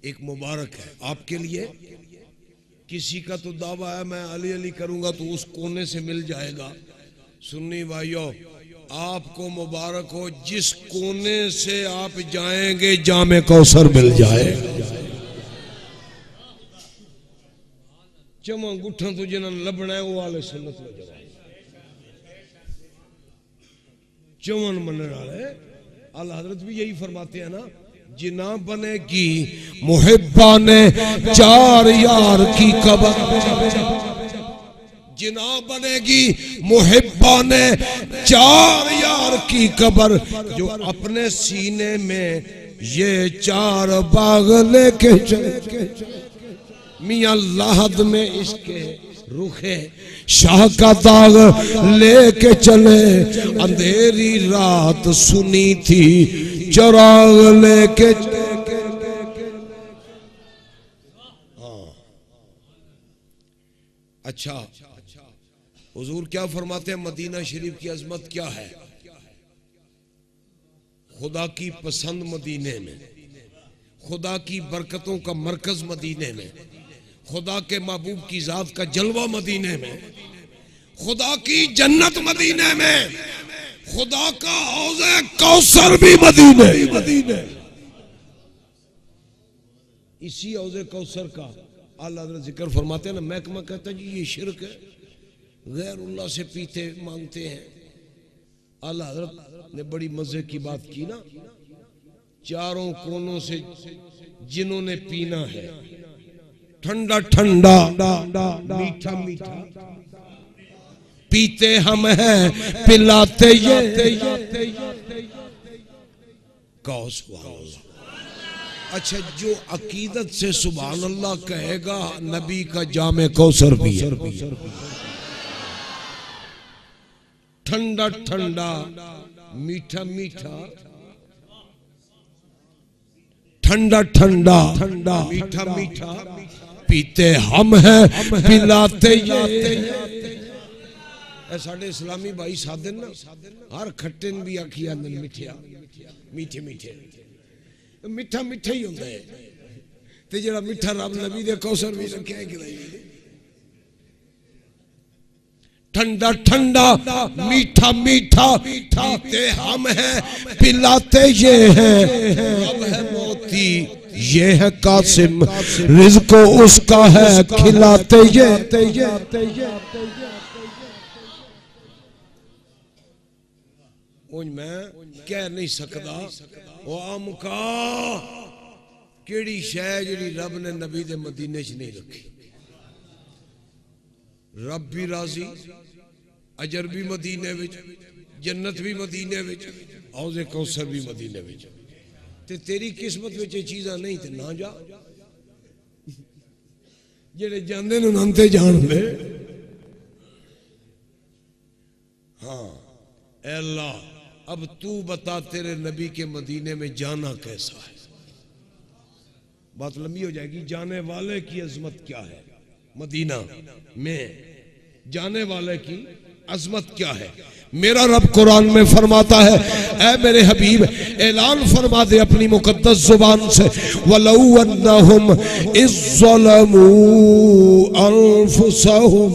S1: ایک مبارک ہے آپ کے لیے. کسی کا تو دعویٰ ہے میں علی علی کروں گا تو اس کونے سے مل جائے گا. سنی بھائیو, آپ کو مبارک ہو, جس کونے سے آپ جائیں گے جام کوثر مل جائے گا. چماں گٹھاں تو جنہاں لبنا ہے وہ آلے سنت میں جواب چمن منن والے. اعلی حضرت بھی یہی فرماتے ہیں نا, جنا بنے گی محبان چار یار کی قبر, جنا بنے گی محبان چار یار کی قبر, جو اپنے سینے میں یہ چار باغ لے کے چلے. میاں لاحد میں اس کے رخے شاہ کا داغ لے کے چلے, اندھیری رات سنی تھی چراغ لے کے اچھا حضور کیا فرماتے ہیں, مدینہ شریف کی عظمت کیا ہے؟ خدا کی پسند مدینے میں, خدا کی برکتوں کا مرکز مدینے میں, خدا کے محبوب کی ذات کا جلوہ مدینے میں, خدا کی جنت مدینے میں, خدا کا حوض کوثر بھی مدینے. اسی حوض کوثر کا اعلیٰ حضرت ذکر فرماتے ہیں نا. محکمہ کہتا ہے جی یہ شرک ہے, غیر اللہ سے پیتے مانگتے ہیں. اعلیٰ حضرت نے بڑی مزے کی بات کی نا, چاروں کونوں سے جنہوں نے پینا ہے, ٹھنڈا ٹھنڈا میٹھا میٹھا پیتے ہم ہیں پلاتے یہ. کہو سبحان اللہ. اچھا جو عقیدت سے سبحان اللہ کہے گا, نبی کا جام کوثر بھی ہے. ٹھنڈا ٹھنڈا میٹھا میٹھا, ٹھنڈا ٹھنڈا میٹھا میٹھا پیتے ہم ہیں پلاتے یہ. اے ساڑھے اسلامی بھائی سادن نا, ہر کھٹن بھی آکھی آندن میٹھیا میٹھے میٹھے میٹھا میٹھا ہی ہوتا ہے. تے جڑا میٹھا رب نبی دے کوثر بھی رکھے ہے کہ نہیں. ٹھنڈا ٹھنڈا میٹھا میٹھا پیتے ہم ہیں پلاتے یہ ہیں. رب ہے موتی یہ ہے قاسم, رزق اس کا ہے کھلاتے یہ. میں کہہ نہیں سکتا وہ آم کا کیڑی شے جڑی رب نے نبی دے مدینے چ نہیں رکھی. رب بھی راضی, اجر بھی مدینے وچ, جنت بھی مدینے وچ, حوض کوثر بھی مدینے وچ. تے تیری قسمت وچ یہ چیزاں نہیں تے نہ جا. جڑے جاندے نے انہاں تے جان دے. ہاں اے اللہ اب تو بتا تیرے نبی کے مدینے میں جانا کیسا ہے. بات لمبی ہو جائے گی. جانے والے کی عظمت کیا ہے مدینہ میں, جانے والے کی عظمت کیا ہے. میرا رب قرآن میں فرماتا ہے, اے میرے حبیب اعلان فرما دے اپنی مقدس زبان سے, وَلَوْ أَنَّهُمْ إِذ ظَلَمُوا أَنفُسَهُمْ.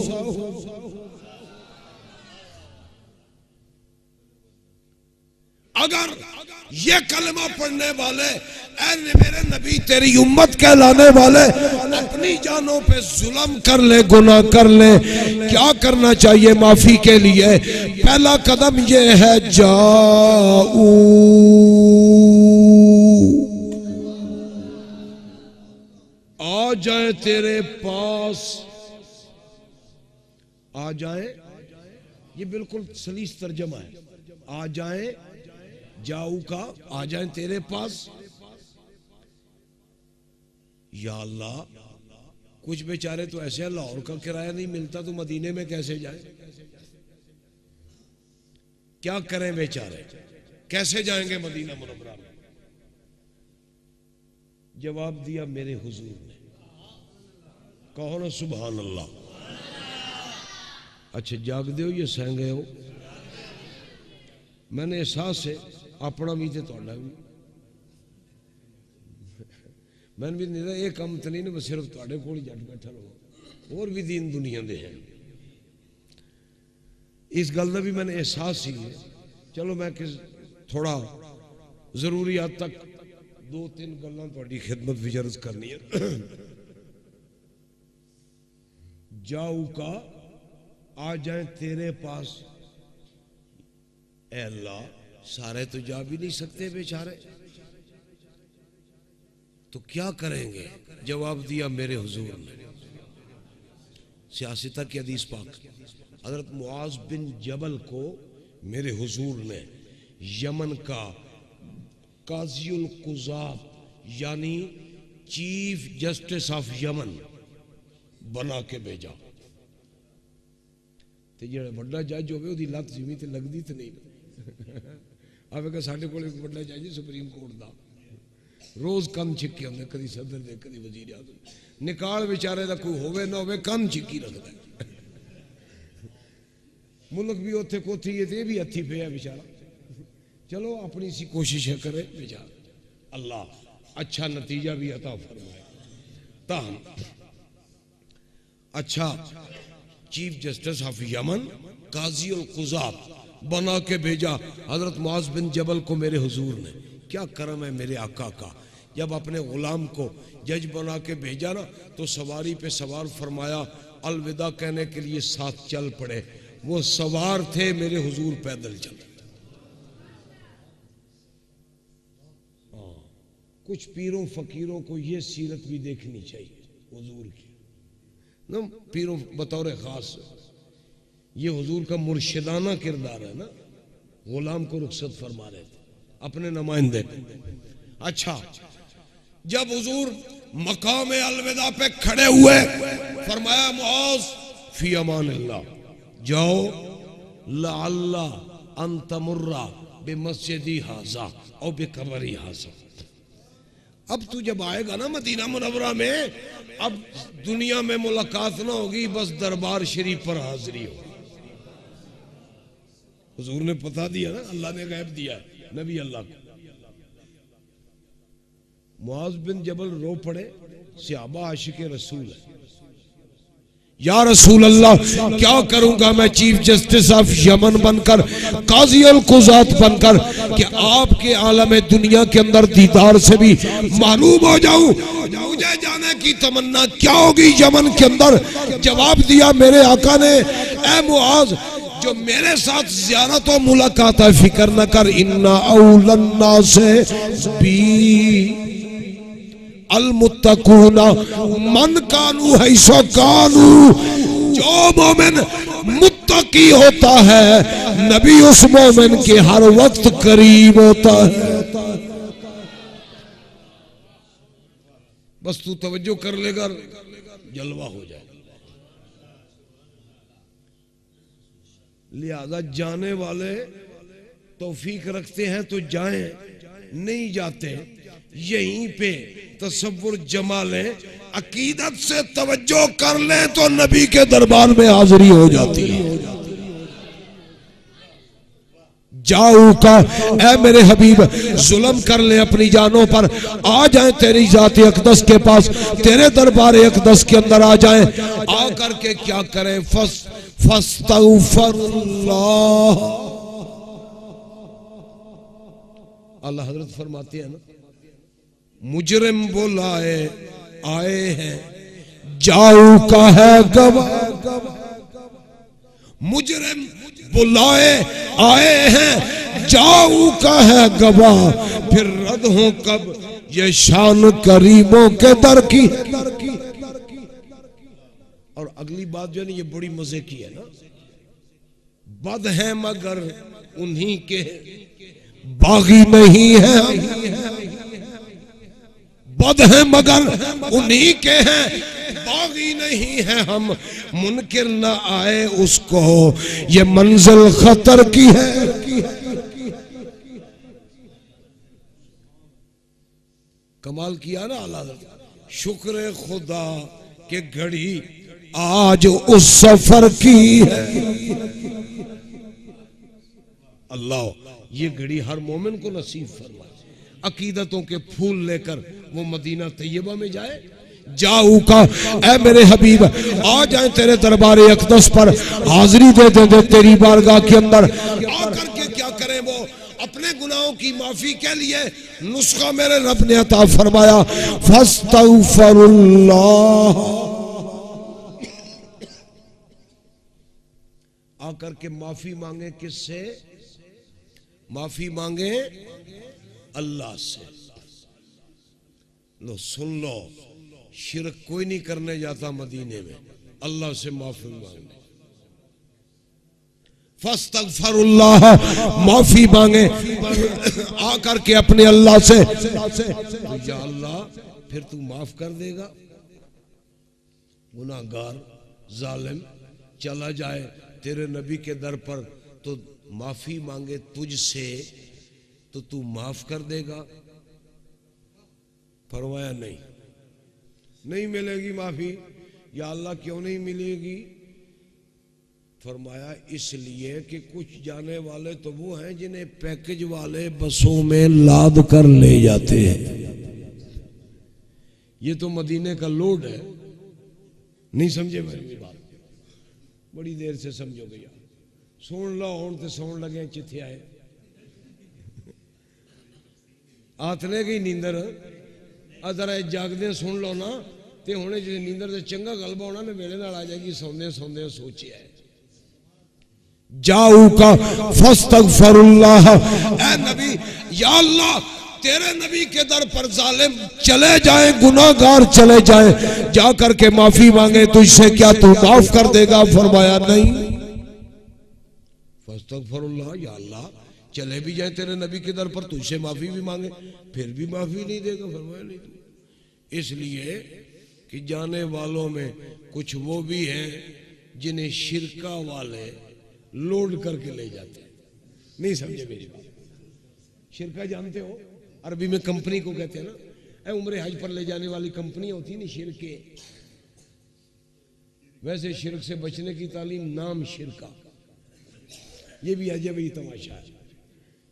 S1: اگر یہ کلمہ پڑھنے والے اے میرے نبی تیری امت کہلانے والے اپنی جانوں پہ ظلم کر لے, گناہ کر لے, کیا کرنا چاہیے معافی کے لیے؟ پہلا قدم یہ ہے جاؤ, آ جائیں تیرے پاس, آ جائیں. یہ بالکل سلیس ترجمہ ہے. آ جائیں جاؤ کا آ جائیں تیرے پاس. یا اللہ کچھ بیچارے تو ایسے ہیں لاہور کا کرایہ نہیں ملتا تو مدینے میں کیسے جائیں؟ کیا کریں بیچارے، کیسے جائیں گے مدینہ منورہ میں؟ جواب دیا میرے حضور نے. کہو نا سبحان اللہ. اچھا جاگ دے ہو یا سہ گئے ہو؟ میں نے احساس ہے اپنا بھی تے تہاڈا بھی. میں بھی نہیں رہا ایک کم تو نہیں نا صرف تہاڈے کول جٹ بیٹھا رہو، اور بھی دین دنیا دے ہیں. اس گل کا بھی میں نے احساس ہی ہے. چلو میں تھوڑا ضروری حد تک دو تین گلاں تہاڈی خدمت وچ عرض کرنی ہے. جاؤ کا آ جائیں تیرے پاس. اے اللہ سارے تو جا بھی نہیں سکتے بیچارے، تو کیا کریں گے؟ جواب دیا میرے حضور نے. سیاستہ کی حدیث پاک. حضرت معاذ بن جبل کو میرے حضور نے یمن کا قاضی القضات یعنی چیف جسٹس آف یمن بنا کے بھیجا. تے جڑا بڑا جج ہوئے وہ دی لت زمین تے لگدی تے نہیں. آپ کہا ساڈے کول ایک بڑا جج سپریم کورٹ دا روز کن چھکے ہوندے، کدی صدر دے کدی وزیر اعظم. نکال بیچارے دا کوئی ہوئے نہ ہوئے کن چھکی رکھدا ہے. ملک بھی اوتھے کوتھی ہے تے بھی ہتھی پیا بیچارہ. چلو اپنی سی کوشش کرے بیچارہ، اللہ اچھا نتیجہ بھی عطا فرمائے. تاہم اچھا چیف جسٹس آف یمن قاضی القضات بنا کے بھیجا حضرت معاذ بن جبل کو میرے حضور نے. کیا کرم ہے میرے آقا کا، جب اپنے غلام کو جج بنا کے بھیجا نا تو سواری پہ سوار فرمایا، الوداع کہنے کے لیے ساتھ چل پڑے. وہ سوار تھے، میرے حضور پیدل چلے. کچھ پیروں فقیروں کو یہ سیرت بھی دیکھنی چاہیے حضور کی نا. پیروں بطور خاص یہ حضور کا مرشدانہ کردار ہے نا. غلام کو رخصت فرما رہے تھے اپنے نمائندے کو. اچھا جب حضور مقام الوداع پہ کھڑے ہوئے فرمایا معاذ فی امان اللہ، جاؤ لعل ان تمر بمسجدی ھذا او بقبری ھذا. اب تو جب آئے گا نا مدینہ منورہ میں، اب دنیا میں ملاقات نہ ہوگی، بس دربار شریف پر حاضری ہو. حضور نے پتا دیا نا، اللہ نے غیب دیا ہے نبی اللہ کو. معاذ بن جبل رو پڑے. صحابہ عاشق رسول ہے. یا رسول اللہ کیا کروں گا میں چیف جسٹس آف یمن بن کر، قاضی القضات بن کر، کہ آپ کے عالم دنیا کے اندر دیدار سے بھی معلوم ہو جاؤں. مجھے جانے کی تمنا کیا ہوگی یمن کے اندر؟ جواب دیا میرے آقا نے، اے معاذ جو میرے ساتھ زیارت و ملاقات ہے فکر نہ کر. انا اول الناس بی المتقون من کانو حیث کانو. جو مومن متقی ہوتا ہے نبی اس مومن کے ہر وقت قریب ہوتا ہے. بس تو توجہ کر لے گا جلوہ ہو جائے. لہذا جانے والے توفیق رکھتے ہیں تو جائیں، نہیں جاتے یہیں پہ تصور جما لیں، عقیدت سے توجہ کر لیں تو نبی کے دربار میں حاضری ہو جاتی ہے. جاؤ کا اے میرے حبیب ظلم کر لیں اپنی جانوں پر، آ جائیں تیری ذات اقدس کے پاس، تیرے دربار اقدس کے اندر آ جائیں. آ کر کے کیا کریں؟ فاستغفر اللہ. اللہ حضرت فرماتے ہیں نا، مجرم بلائے آئے ہیں جاؤ کا ہے گواہ. مجرم بلائے آئے ہیں جاؤ کا ہے گواہ، پھر رد ہوں کب یہ شان کریموں کے در کی. اور اگلی بات جو ہے یہ بڑی مزے کی ہے نا، بد ہیں مگر انہی کے باغی نہیں ہے بد ہیں مگر انہی کے ہیں باغی نہیں ہے ہم منکر نہ آئے اس کو یہ منزل خطر کی ہے کمال کیا نا اعلیٰ حضرت شکر خدا کہ گھڑی آج اس سفر کی ہے اللہ یہ گھڑی ہر مومن کو نصیب فرمائے عقیدتوں کے پھول لے کر وہ مدینہ طیبہ میں جائے جاؤ کا اے میرے حبیب آ جائیں تیرے دربار اقدس پر حاضری دے دیں تیری بارگاہ کے اندر آ کر کے کیا کریں وہ اپنے گناہوں کی معافی کے لیے نسخہ میرے رب نے عطا فرمایا فاستغفر اللہ آ کر کے معافی مانگے کس سے معافی مانگے اللہ سے لو سن لو شرک کوئی نہیں کرنے جاتا مدینے میں اللہ سے معافی مانگے فاستغفر اللہ معافی مانگے آ کر کے اپنے اللہ سے تو یا اللہ پھر تو معاف کر دے گا گناہگار ظالم چلا جائے تیرے نبی کے در پر تو معافی مانگے تجھ سے تو تو معاف کر دے گا فرمایا نہیں ملے گی معافی یا اللہ کیوں نہیں ملے گی فرمایا اس لیے کہ کچھ جانے والے تو وہ ہیں جنہیں پیکج والے بسوں میں لاد کر لے جاتے ہیں یہ تو مدینے کا لوڈ ہے نہیں سمجھے میری بات بڑی دیر سے سمجھو گیا سون لو ہون تے سون لگے چتھے آئے آتنے گئی نیندر ادھر جاگ دے سن لو نا تے ہونے جی نیندر تے چنگا غلبہ ہونا نے میرے نال آ جائے گی سوندے سوچے آئے جاؤ کا فاستغفر اللہ اے نبی یا اللہ تیرے نبی کے در پر ظالم چلے جائیں گناہگار چلے جائیں جا کر کے معافی مانگے تجھ سے کیا تو معاف کر دے گا فرمایا نہیں فاستغفر اللہ یا اللہ چلے بھی جائیں تیرے نبی کے در پر تجھ سے معافی بھی مانگے پھر بھی معافی نہیں دے گا فرمایا نہیں اس لیے کہ جانے والوں میں کچھ وہ بھی ہیں جنہیں شرکہ والے لوڈ کر کے لے جاتے ہیں نہیں سمجھے میری بات شرکہ جانتے ہو عربی میں کمپنی کو کہتے ہیں نا اے عمرے حج پر لے جانے والی کمپنی ہوتی نہیں شرکے ویسے شرک سے بچنے کی تعلیم نام شرکہ یہ بھی عجب ہی تماشا ہے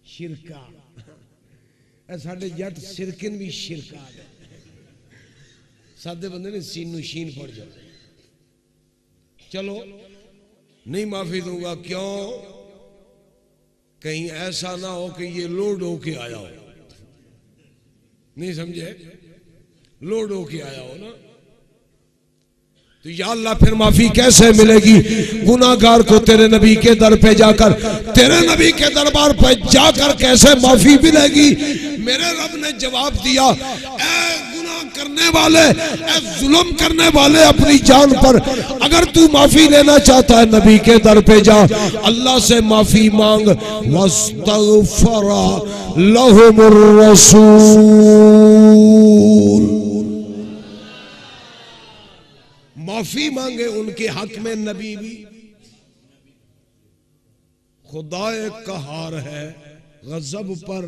S1: شرکہ اے ساڑھے جٹ سرکن بھی شرکہ ہے سادے بندے نے سین شین پڑ جاتے چلو نہیں معافی دوں گا کیوں کہیں ایسا نہ ہو کہ یہ لوڈ ہو کے آیا ہو نہیں سمجھے لوڈ ہو کے آیا ہو نا تو یا اللہ پھر معافی کیسے ملے گی گناہگار کو تیرے نبی کے در پہ جا کر تیرے نبی کے دربار پہ جا کر کیسے معافی ملے گی میرے رب نے جواب دیا اے گناہ کرنے والے اے ظلم کرنے والے اپنی جان پر اگر تو معافی لینا چاہتا ہے نبی کے در پہ جا اللہ سے معافی مانگ واستغفر لهم الرسول معافی مانگے ان کے حق میں نبی بھی خدا ایک قہار ہے غضب پر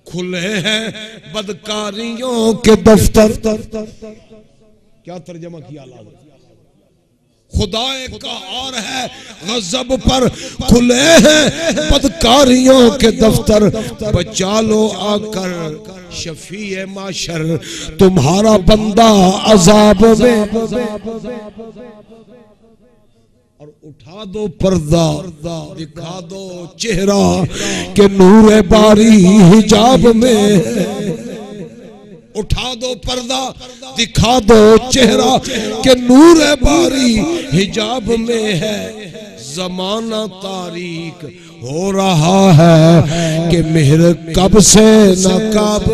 S1: کھلے ہیں بدکاریوں کے دفتر کیا ترجمہ کیا اللہ خدا ایک قہار ہے غضب پر کھلے ہیں بدکاریوں کے دفتر بچا لو آ کر شفیع معاشر تمہارا بندہ عذاب میں اور اٹھا دو پردہ دکھا دو چہرہ کہ نور باری حجاب میں اٹھا دو پردہ دکھا دو چہرہ کہ نور باری حجاب میں ہے زمانہ تاریک ہو رہا ہے کہ مہر کب سے نقاب